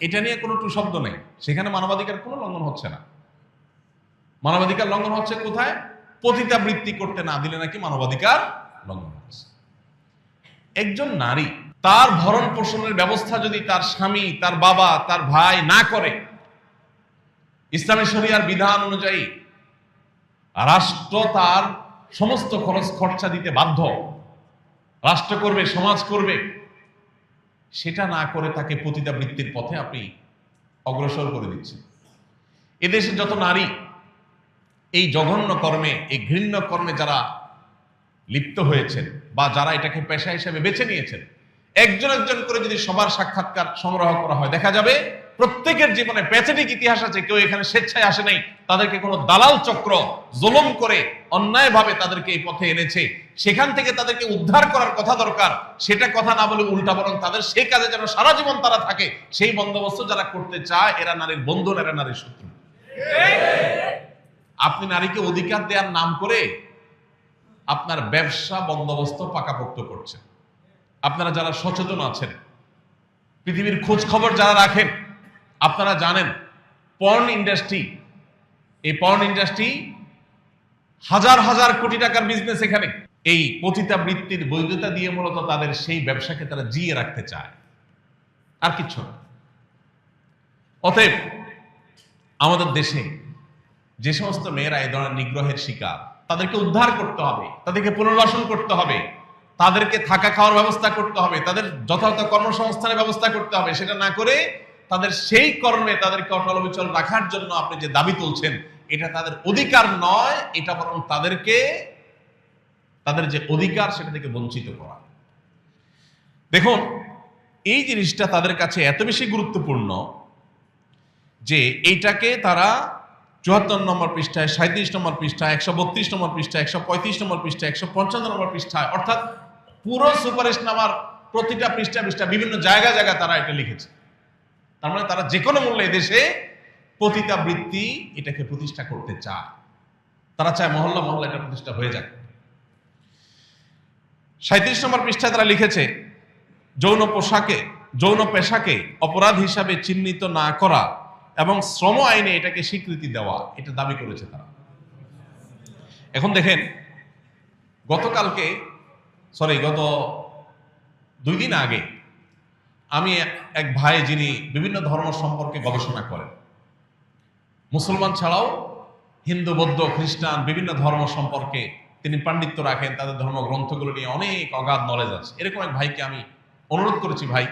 এটা নিয়ে কোনো টু শব্দ নেই, সেখানে মানবাধিকার কোনো লঙ্ঘন হচ্ছে না। মানবাধিকার লঙ্ঘন হচ্ছে কোথায়? পতিতাবৃত্তি করতে না দিলে নাকি মানবাধিকার লঙ্ঘন হচ্ছে। একজন নারী তার ভরণ পোষণের ব্যবস্থা যদি তার স্বামী, তার বাবা, তার ভাই না করে, ইসলামী শরিয়ার বিধান অনুযায়ী রাষ্ট্র তার সমস্ত খরচ খরচা দিতে বাধ্য, রাষ্ট্র করবে, সমাজ করবে, সেটা না করে তাকে পতিতাবৃত্তির পথে আপনি অগ্রসর করে দিচ্ছেন। এদেশে যত নারী এই জঘন্য কর্মে, এই ঘৃণ্য কর্মে যারা লিপ্ত হয়েছেন বা যারা এটাকে পেশা হিসেবে বেছে নিয়েছেন, একজন একজন করে যদি সবার সাক্ষাৎকার সংগ্রহ করা হয়, দেখা যাবে প্রত্যেকের জীবনে প্যাথেটিক ইতিহাস আছে। কেউ এখানে স্বেচ্ছায় আসে নাই, তাদেরকে কোনো দালাল চক্র জুলুম করে অন্যায়ভাবে তাদেরকে এই পথে এনেছে। সেখান থেকে তাদেরকে উদ্ধার করার কথা দরকার, সেটা কথা না বলে উল্টা বরং তাদের সেই কাজে যেন সারা জীবন তারা থাকে, সেই বন্দোবস্ত যারা করতে চায়, এরা নারীর বন্ধু, এরা নারীর শত্রু। আপনি নারীকে অধিকার দেওয়ার নাম করে আপনার ব্যবসা বন্দোবস্ত পাকাপোক্ত করছেন। আপনারা যারা সচেতন আছেন, পৃথিবীর খোঁজ খবর যারা রাখেন, আপনারা জানেন পর্ন ইন্ডাস্ট্রি, এই পর্ন ইন্ডাস্ট্রি হাজার হাজার কোটি টাকার বিজনেস। এখানে এই পতিতাবৃত্তির বৈধতা দিয়ে মূলত তাদের সেই ব্যবসাকে তারা জিয়ে রাখতে চায়, আর কিছু না। অতএব আমাদের দেশে যে সমস্ত মেয়েরা এই ধরনের নিগ্রহের শিকার, তাদেরকে উদ্ধার করতে হবে, তাদেরকে পুনর্বাসন করতে হবে, তাদেরকে থাকা খাওয়ার ব্যবস্থা করতে হবে, তাদের যথাযথ কর্মসংস্থানের ব্যবস্থা করতে হবে। সেটা না করে তাদের সেই কর্মে তাদেরকে অটল অবিচল রাখার জন্য আপনি যে দাবি তুলছেন, এটা তাদের অধিকার নয়, এটা বরং তাদেরকে তাদের যে অধিকার সেটা থেকে বঞ্চিত করা। দেখুন, এই জিনিসটা তাদের কাছে এত বেশি গুরুত্বপূর্ণ যে এইটাকে তারা 74 নম্বর পৃষ্ঠায়, 37 নম্বর পৃষ্ঠায়, 132 নম্বর পৃষ্ঠায়, 135 নম্বর পৃষ্ঠায়, 155 নম্বর পৃষ্ঠায়, অর্থাৎ পুরো সুপারিশনামার প্রতিটা পৃষ্ঠা বিভিন্ন জায়গায় জায়গায় তারা এটা লিখেছে। তার মানে তারা যে কোনো মূল্যে এদেশে পতিতাবৃত্তি এটাকে প্রতিষ্ঠা করতে চায়। তারা চায় মহল্লা মহল্লা এটা প্রতিষ্ঠা হয়ে যাক। 37 নম্বর পৃষ্ঠায় তারা লিখেছে, যৌন পেশাকে অপরাধ হিসাবে চিহ্নিত না করা এবং শ্রম আইনে এটাকে স্বীকৃতি দেওয়া, এটা দাবি করেছে তারা। এখন দেখেন, গত 2 দিন আগে আমি এক ভাই, যিনি বিভিন্ন ধর্ম সম্পর্কে গবেষণা করেন, মুসলমান ছাড়াও হিন্দু, বৌদ্ধ, খ্রিস্টান বিভিন্ন ধর্ম সম্পর্কে তিনি পাণ্ডিত্য রাখেন, তাদের ধর্মগ্রন্থগুলো নিয়ে অনেক অগাধ নলেজ আছে। এরকম এক ভাইকে আমি অনুরোধ করেছি, ভাই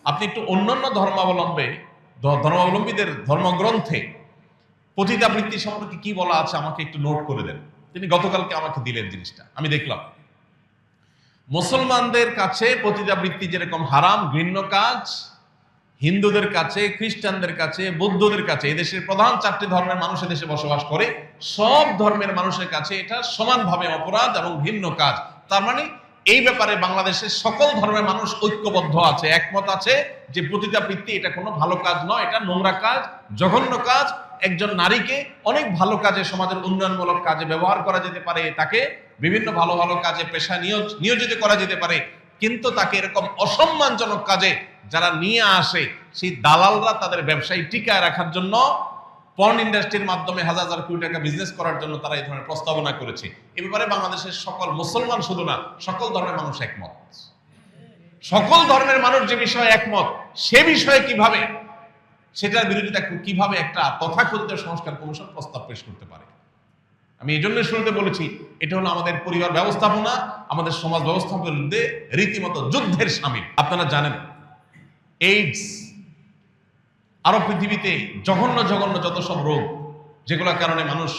আপনি একটু অন্যান্য ধর্মাবলম্বীদের ধর্মগ্রন্থে পতিতাবৃত্তি সম্পর্কে কি বলা আছে আমাকে একটু নোট করে দেন। তিনি গতকালকে আমাকে দিলেন জিনিসটা, আমি দেখলাম মুসলমানদের কাছে পতিতাবৃত্তি যেরকম হারাম, ঘৃণ্য কাজ, হিন্দুদের কাছে, খ্রিস্টানদের কাছে, বৌদ্ধদের কাছে, এদেশের প্রধান 4টি ধর্মের মানুষ এদেশে বসবাস করে, সব ধর্মের মানুষের কাছে এটা সমানভাবে অপরাধ এবং ঘৃণ্য কাজ। তার মানে এই ব্যাপারে বাংলাদেশের সকল ধর্মের মানুষ ঐক্যবদ্ধ আছে, একমত আছে যে পতিতাবৃত্তি এটা কোনো ভালো কাজ নয়, এটা নোংরা কাজ, জঘন্য কাজ। একজন নারীকে অনেক ভালো কাজে, সমাজের উন্নয়নমূলক কাজে ব্যবহার করা যেতে পারে, তাকে বিভিন্ন ভালো ভালো কাজে পেশা নিয়োজিত করা যেতে পারে, কিন্তু তাকে এরকম অসম্মানজনক কাজে যারা নিয়ে আসে, সেই দালালরা তাদের ব্যবসায়ী টিকায় রাখার জন্য পর্ন ইন্ডাস্ট্রির মাধ্যমে হাজার হাজার কোটি টাকা বিজনেস করার জন্য তারা এই ধরনের প্রস্তাবনা করেছে। এ ব্যাপারে বাংলাদেশের সকল মুসলমান শুধু না, সকল ধর্মের মানুষ একমত। সকল ধর্মের মানুষ যে বিষয়ে একমত, সে বিষয়ে কিভাবে, সেটার বিরোধিতা কিভাবে একটা তথাকথিত সংস্কার কমিশন প্রস্তাব পেশ করতে পারে? আমি এই জন্য শুরুতে বলেছি, এটা হলো আমাদের পরিবার ব্যবস্থাপনা, আমাদের সমাজ ব্যবস্থাপনার বিরুদ্ধে রীতিমতো যুদ্ধের শামিল। আপনারা জানেন এইডস, আরো পৃথিবীতে জঘন্য জঘন্য যত সব রোগ, যেগুলোর কারণে মানুষ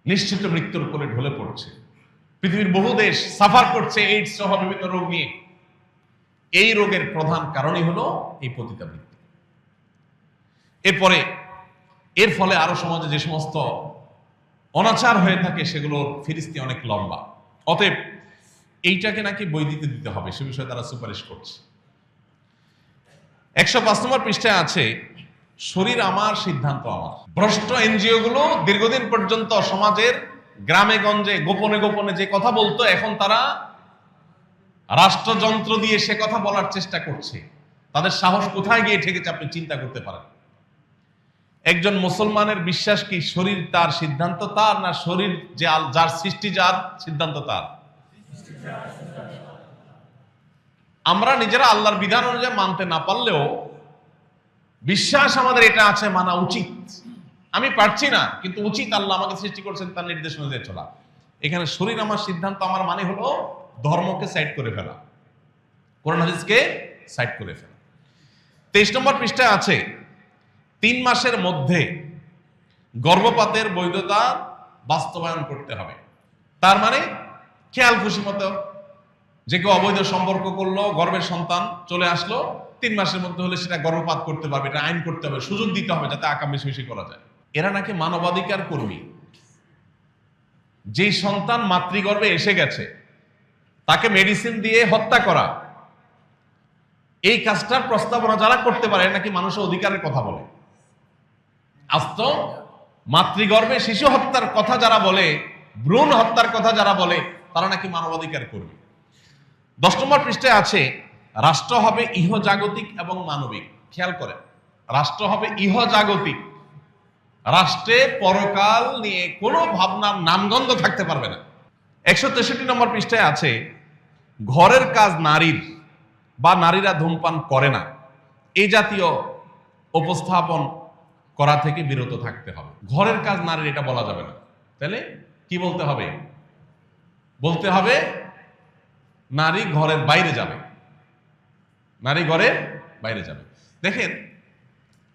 নিশ্চিত মৃত্যুর কোলে ঢলে পড়ছে, পৃথিবীর বহু দেশ সাফার করছে এইডস সহ বিভিন্ন রোগ নিয়ে। এই রোগের প্রধান কারণই হলো এই পতিতাবৃত্তি। এরপরে এর ফলে আরো সমাজে যে সমস্ত অনাচার হয়ে থাকে সেগুলোর ফিরিস্তি অনেক লম্বা। অতএব এইটাকে নাকি বৈধতা দিতে হবে, সে বিষয়ে তারা সুপারিশ করছে। 105 নম্বর পৃষ্ঠায় আছে, শরীর আমার, সিদ্ধান্ত আমার। ভ্রষ্ট এনজিও গুলো দীর্ঘদিন পর্যন্ত সমাজের গ্রামে গঞ্জে গোপনে গোপনে যে কথা বলতো, এখন তারা রাষ্ট্রযন্ত্র দিয়ে সে কথা বলার চেষ্টা করছে। তাদের সাহস কোথায় গিয়ে ঠেকেছে আপনি চিন্তা করতে পারেন। একজন মুসলমানের বিশ্বাস কি শরীর তার, সিদ্ধান্ত তার, না শরীর যে যার সৃষ্টি, যার সিদ্ধান্ত তার? আমরা নিজেরা আল্লাহর বিধান অনুযায়ী মানতে না পারলেও বিশ্বাস আমাদের এটা আছে, মানা উচিত। আমি পারছি না, কিন্তু উচিত, আল্লাহ আমাকে সৃষ্টি করছেন তার নির্দেশ অনুযায়ী চলা। এখানে শরীর আমার, সিদ্ধান্ত আমার মানে হলো ধর্মকে সাইড করে ফেলা, কোরআন হাদিসকে সাইড করে ফেলা। 23 নম্বর পৃষ্ঠায় আছে, 3 মাসের মধ্যে গর্ভপাতের বৈধতা বাস্তবায়ন করতে হবে। তার মানে খেয়াল খুশি মতো যে কেউ অবৈধ সম্পর্ক করলো, গর্ভের সন্তান চলে আসলো, 3 মাসের মধ্যে হলে সেটা গর্ভপাত করতে পারবে, এটা আইন করতে হবে, সুযোগ দিতে হবে যাতে আকাম বেশি বেশি করা যায়। এরা নাকি মানবাধিকার কর্মী। যে সন্তান মাতৃগর্ভে এসে গেছে তাকে মেডিসিন দিয়ে হত্যা করা, এই কাজটার প্রস্তাবনা যারা করতে পারে নাকি মানুষের অধিকারের কথা বলে। আস্ত মাতৃগর্ভে শিশু হত্যার কথা যারা বলে, ভ্রূণ হত্যার কথা যারা বলে, তারা নাকি মানবাধিকার কর্মী। 10 নম্বর পৃষ্ঠায় আছে, রাষ্ট্র হবে ইহজাগতিক এবং মানবিক। খেয়াল করেন, রাষ্ট্র হবে ইহজাগতিক। রাষ্ট্রে পরকাল নিয়ে কোনো ভাবনার নামগন্ধ থাকতে পারবে না। 163 নম্বর পৃষ্ঠায় আছে, ঘরের কাজ নারীর বা নারীরা ধূমপান করে না, এই জাতীয় উপস্থাপন করা থেকে বিরত থাকতে হবে। ঘরের কাজ নারীর, এটা বলা যাবে না। তাহলে কি বলতে হবে? বলতে হবে নারী ঘরের বাইরে যাবে, নারী ঘরের বাইরে যাবে। দেখেন,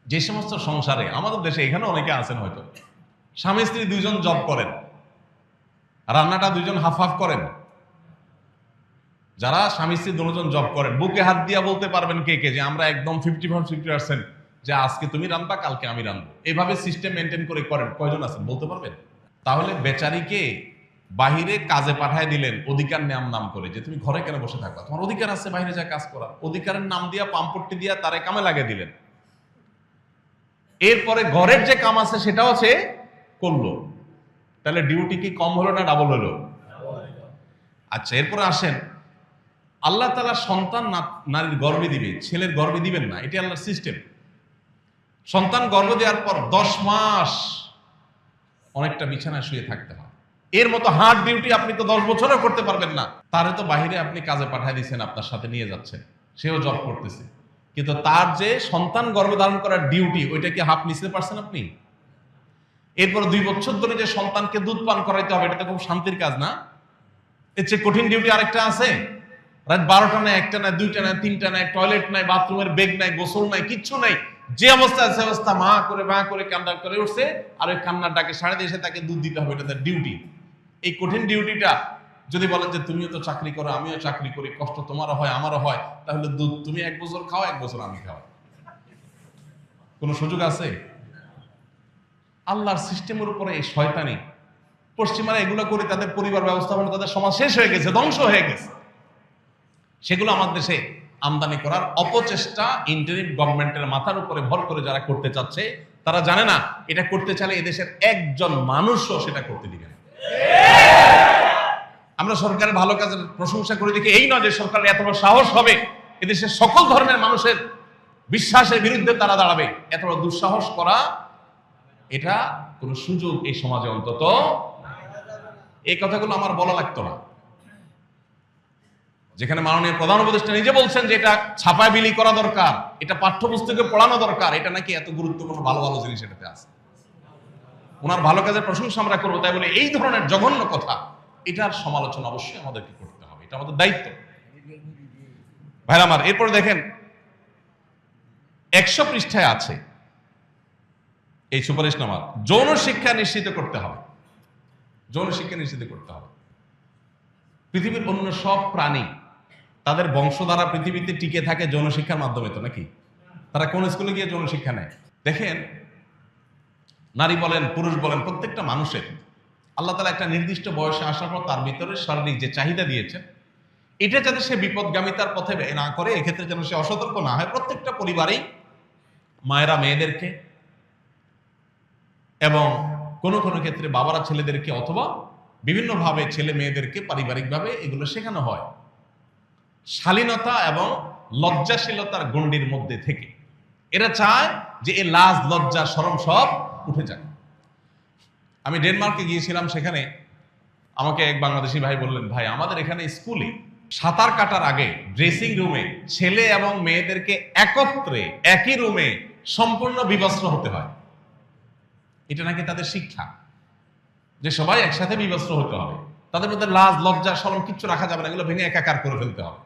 যে সমস্ত সংসারে, আমাদের দেশে এখানে অনেকে আছেন হয়তো স্বামী স্ত্রী 2 জন জব করেন, রান্নাটা 2 জন হাফ হাফ করেন। যারা স্বামী স্ত্রী 2 জন জব করেন, বুকে হাত দিয়া বলতে পারবেন কে কে যে আমরা একদম 50% যে আজকে তুমি রান্না, কালকে আমি রান্না, এইভাবে সিস্টেম মেনটেন করে করেন? কয়জন আছেন বলতে পারবেন? তাহলে বেচারিকে বাহিরে কাজে পাঠায় দিলেন অধিকার নাম করে, যে তুমি ঘরে কেন বসে থাকবা, তোমার অধিকার আছে বাইরে যা কাজ করা। অধিকারের নাম দিয়া পাম্পট্টি দিয়া তারে কামে লাগিয়ে দিলেন। এরপরে ঘরের যে কাম আছে সেটাও সে করলো। তাহলে ডিউটি কি কম হলো না ডাবল হলো? আচ্ছা, এরপরে আসেন, আল্লাহ তাআলা সন্তান নারীর গর্ভে দিবে, ছেলের গর্ভে দিবেন না, এটি আল্লাহর সিস্টেম। সন্তান গর্ভ দেওয়ার পর 10 মাস অনেকটা বিছানায় শুয়ে থাকতে হয়। এর মতো হার্ড ডিউটি আপনি তো 10 বছরও করতে পারবেন না। তারে তো বাহিরে আপনি কাজে পাঠিয়ে দিচ্ছেন, আপনার সাথে নিয়ে যাচ্ছেন, সেও জব করতেছে, কিন্তু তার যে সন্তান গর্ভধারণ করার ডিউটি, ওইটা কি হাফ নিতে পারছেন আপনি? এরপর 2 বছর ধরে যে সন্তানকে দুধ পান করাইতে হবে, এটা তো খুব শান্তির কাজ না? এর চেয়ে কঠিন ডিউটি আরেকটা আছে? রাত 12টা নাই, 1টা নাই, 2টা নাই, 3টা নাই, টয়লেট নাই, বাথরুমের বেগ নাই, গোসল নাই, কিচ্ছু নাই, যে অবস্থা আছে অবস্থা মা করে কান্না করে উঠছে, আর ওই কান্নার ডাকে সাড়ে দিয়ে এসে তাকে দুধ দিতে হবে, এটা তার ডিউটি। এই কঠিন ডিউটিটা যদি বলেন যে তুমিও তো চাকরি করো, আমিও চাকরি করি, কষ্ট তোমারও হয় আমারও হয়, তাহলে দুধ তুমি 1 বছর খাও, 1 বছর আমি খাও, কোনো সুযোগ আছে? আল্লাহর সিস্টেমের উপরে এই শয়তানি। পশ্চিমারা এগুলো করে তাদের পরিবার ব্যবস্থাপনা, তাদের সমাজ শেষ হয়ে গেছে, ধ্বংস হয়ে গেছে। সেগুলো আমার দেশে আমদানি করার অপচেষ্টা ইন্টারিম গভর্নমেন্টের মাথার উপরে ভর করে যারা করতে চাচ্ছে, তারা জানে না এটা করতে চাইলে এদেশের একজন মানুষও সেটা করতে দিবে না। আমরা সরকারের ভালো কাজের প্রশংসা করে দেখি, এই নয় যে সরকারের এত বড় সাহস হবে এদেশের সকল ধর্মের মানুষের বিশ্বাসের বিরুদ্ধে তারা দাঁড়াবে, এত বড় দুঃসাহস করা, এটা কোন সুযোগ এই সমাজে অন্তত। এই কথাগুলো আমার বলা লাগতো না, যেখানে মাননীয় প্রধান উপদেষ্টা নিজে বলছেন যে এটা ছাপায় বিলি করা দরকার, এটা পাঠ্যপুস্তকে পড়ানো দরকার, এটা নাকি এত গুরুত্বপূর্ণ ভালো ভালো জিনিস এটাতে আছে। ওনার ভালো কাজের প্রশংসা আমরা করবো, তাই বলে এই ধরনের জঘন্য কথা, এটার সমালোচনা অবশ্যই আমাদেরকে করতে হবে, এটা আমাদের দায়িত্ব। ভাইরা আমার, এরপর দেখেন 100 পৃষ্ঠায় আছে এই সুপারিশনামা, যৌন শিক্ষা নিশ্চিত করতে হবে। যৌন শিক্ষা নিশ্চিত করতে হবে। পৃথিবীর অন্য সব প্রাণী তাদের বংশধারা পৃথিবীতে টিকে থাকে যৌন শিক্ষার মাধ্যমে, তো নাকি? তারা কোন স্কুলে গিয়ে যৌন শিক্ষা নেয়? দেখেন, নারী বলেন পুরুষ বলেন, প্রত্যেকটা মানুষের আল্লাহ তাআলা একটা নির্দিষ্ট বয়সে আসার পর তার ভিতরে শারীরিক যে চাহিদা দিয়েছেন, এটা যাতে সে বিপদগামিতার পথে না করে, এক্ষেত্রে যেন সে অসতর্ক না হয়। প্রত্যেকটা পরিবারেই মায়েরা মেয়েদেরকে এবং কোনো কোনো ক্ষেত্রে বাবারা ছেলেদেরকে অথবা বিভিন্নভাবে ছেলে মেয়েদেরকে পারিবারিকভাবে এগুলো শেখানো হয় শালীনতা এবং লজ্জাশীলতার গণ্ডির মধ্যে থেকে। এরা চায় যে এই লাজ লজ্জা শরম সব উঠে যাক। আমি ডেনমার্কে গিয়েছিলাম, সেখানে আমাকে এক বাংলাদেশি ভাই বললেন, ভাই আমাদের এখানে স্কুলে সাঁতার কাটার আগে ড্রেসিং রুমে ছেলে এবং মেয়েদেরকে একত্রে একই রুমে সম্পূর্ণ বিবস্ত্র হতে হয়। এটা নাকি তাদের শিক্ষা, যে সবাই একসাথে বিবস্ত্র হতে হবে, তাদের মধ্যে লাজ লজ্জা শরম কিচ্ছু রাখা যাবে না, এগুলো ভেঙে একাকার করে ফেলতে হবে।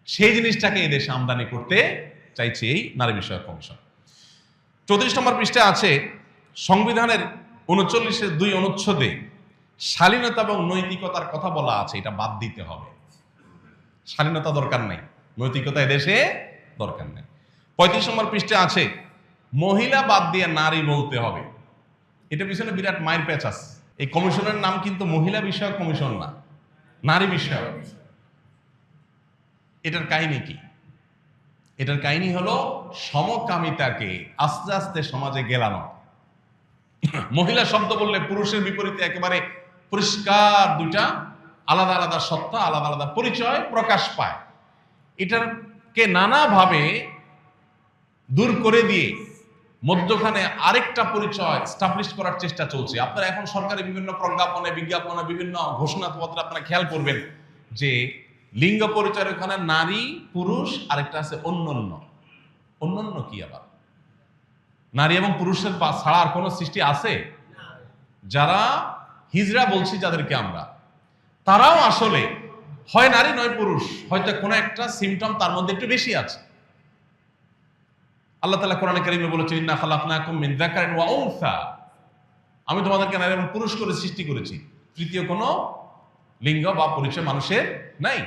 সেই জিনিসটাকে এই দেশে আমদানি করতে চাইছে এই নারী বিষয়ক কমিশন। 34 নম্বর পৃষ্ঠায় আছে সংবিধানের 39-2 অনুচ্ছেদে শালীনতা এবং নৈতিকতার কথা বলা আছে, এটা বাদ দিতে হবে। শালীনতা দরকার নাই, নৈতিকতা এদেশে দরকার নাই। 35 নম্বর পৃষ্ঠায় আছে মহিলা বাদ দিয়ে নারী বলতে হবে। এটা পিছনে বিরাট মায়ের প্যাচ আছে। এই কমিশনের নাম কিন্তু মহিলা বিষয়ক কমিশন না, নারী বিষয়ক। এটার কাহিনী কি? এটার কাহিনী হলো সমকামিতাকে আস্তে আস্তে সমাজে গেলানো। মহিলা শব্দ বললে পুরুষের বিপরীতে একেবারে পরিষ্কার দুইটা আলাদা আলাদা সত্তা, আলাদা আলাদা পরিচয় প্রকাশ পায়। এটাকে নানাভাবে দূর করে দিয়ে মধ্যখানে আরেকটা পরিচয় স্টাবলিশ করার চেষ্টা চলছে। আপনারা এখন সরকারি বিভিন্ন প্রজ্ঞাপনে, বিজ্ঞাপনে, বিভিন্ন ঘোষণাপত্রে আপনারা খেয়াল করবেন যে লিঙ্গ পরিচয়ের ওখানে নারী পুরুষ, আরেকটা আছে অন্যান্য। অন্যান্য কি আবার? নারী এবং পুরুষের ছাড়া আর কোনো সৃষ্টি আছে? যারা হিজড়া বলছি যাদেরকে আমরা, তারাও আসলে হয় নারী নয় পুরুষ, হয়তো কোনো একটা সিমটম তার মধ্যে একটু বেশি আছে। আল্লাহ তাআলা কোরআনে কারীমে বলেছেন, ইন্না খালাকনাকুম মিন যাকারিন ওয়া উনসা, আমি তোমাদেরকে নারী এবং পুরুষ করে সৃষ্টি করেছি, তৃতীয় কোনো লিঙ্গ বা পরিচয় মানুষের নাই।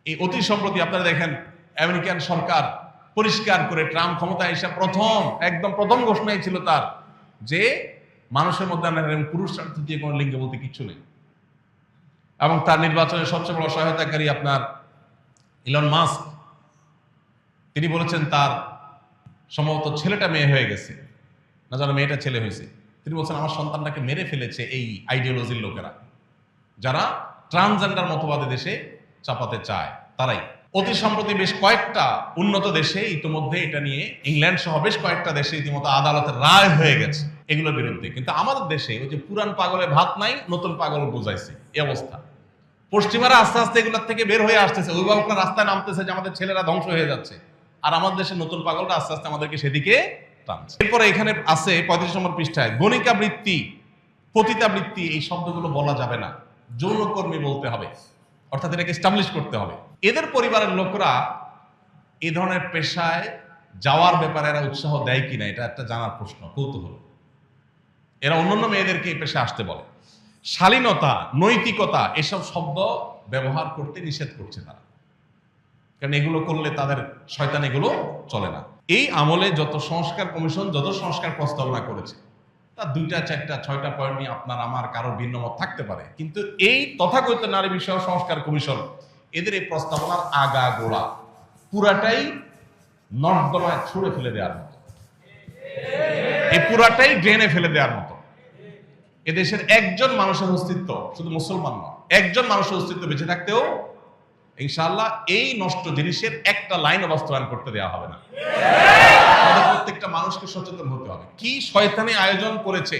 এই অতি সম্প্রতি আপনারা দেখেন আমেরিকান সরকার পরিষ্কার করে, ট্রাম্প ক্ষমতায় এসে একদম প্রথম ঘোষণাই ছিল তার, যে মানুষের মধ্যে নারী এবং পুরুষ ছাড়া তৃতীয় কোনো লিঙ্গ বলতে কিচ্ছু নেই। এবং তার নির্বাচনের সবচেয়ে বড় সহায়তাকারী আপনার ইলন মাস্ক, তিনি বলেছেন তার সম্ভবত ছেলেটা মেয়ে হয়ে গেছে, না জানো মেয়েটা ছেলে হয়েছে। তিনি বলছেন আমার সন্তানটাকে মেরে ফেলেছে এই আইডিওলজির লোকেরা, যারা ট্রান্সজেন্ডার মতবাদে দেশে চাপাতে চায়, তারাই। অতি সম্প্রতি বেশ কয়েকটা উন্নত দেশে ইতিমধ্যে এটা নিয়ে, ইংল্যান্ড সহ বেশ কয়েকটা দেশে ইতিমধ্যে আদালতের রায় হয়ে গেছে এগুলোর বিরুদ্ধে। কিন্তু আমাদের দেশে ওই যে পুরান পাগলে ভাত নাই, নতুন পাগল বোঝাইছে, এই অবস্থা। পশ্চিমারা আস্তে আস্তে এগুলোর থেকে বের হয়ে আসতেছে, অভিভাবকরা রাস্তায় নামতেছে যে আমাদের ছেলেরা ধ্বংস হয়ে যাচ্ছে, আর আমাদের দেশে নতুন পাগলরা আস্তে আস্তে আমাদেরকে সেদিকে টানছে। এরপরে এখানে আছে 35 নম্বর পৃষ্ঠায় গণিকা বৃত্তি, পতিতা বৃত্তি, এই শব্দগুলো বলা যাবে না, যৌনকর্মী বলতে হবে, অর্থাৎ এটাকে এস্টাবলিশ করতে হবে। এদের পরিবারের লোকরা এই ধরনের পেশায় যাওয়ার ব্যাপারে এরা উৎসাহ দেয় কিনা, এটা একটা জানার প্রশ্ন, কৌতূহল। এরা অন্যান্য মেয়েদেরকে এই পেশায় আসতে বলে। শালীনতা, নৈতিকতা এসব শব্দ ব্যবহার করতে নিষেধ করছে তারা, কারণ এগুলো করলে তাদের শয়তান এগুলো চলে না। এই আমলে যত সংস্কার কমিশন যত সংস্কার প্রস্তাবনা করেছে তার 2টা 4টা 6টা পয়েন্ট নিয়ে আপনার আমার কারো ভিন্ন মত থাকতে পারে, কিন্তু এই তথাকথিত নারী বিষয়ক সংস্কার কমিশন এদের এই প্রস্তাবনার আগা গোড়া পুরাটাই নর্দমায় ছুঁড়ে ফেলে দেওয়ার মতো, এই পুরাটাই ড্রেনে ফেলে দেওয়ার মতো। এদেশের একজন মানুষের অস্তিত্ব, শুধু মুসলমান নয়, একজন মানুষের অস্তিত্ব বেঁচে থাকতেও ইনশাআল্লাহ এই নষ্ট জিনিসের একটা লাইন বাস্তবায়ন করতে দেওয়া হবে না। আমাদের প্রত্যেকটা মানুষকে সচেতন হতে হবে। কি শয়তানি আয়োজন করেছে,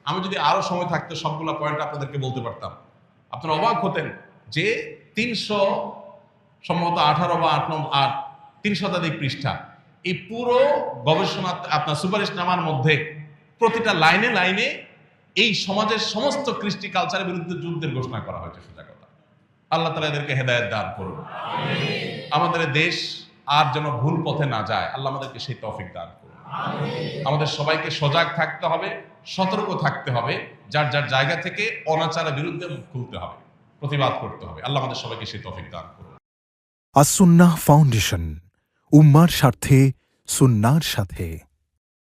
আমি যদি আরো সময় থাকতো সবগুলা পয়েন্ট আপনাদেরকে বলতে পারতাম। আপনারা অবাক হতেন যে 300 সম্ভবত 18 বা 3 শতাধিক পৃষ্ঠা, এই পুরো গবেষণা আপনার সুপারিশ নামার মধ্যে প্রতিটা লাইনে লাইনে এই সমাজের সমস্ত কৃষ্টি কালচারের বিরুদ্ধে যুদ্ধের ঘোষণা করা হয়েছে। সোজা কথা, আল্লাহ তাআলা এদেরকে হেদায়েত দান করুন। আমাদের দেশ আর যেন ভুল পথে না যায়, আল্লাহ আমাদেরকে সেই তৌফিক দান করুন। আমাদের সবাইকে সজাগ থাকতে হবে, সতর্ক থাকতে হবে, যার যার জায়গা থেকে অনাচারের বিরুদ্ধে মুখ খুলতে হবে, প্রতিবাদ করতে হবে। আল্লাহ আমাদের সবাইকে সেই তৌফিক দান করুন। আস-সুন্নাহ ফাউন্ডেশন, উম্মার স্বার্থে সুন্নাহর সাথে।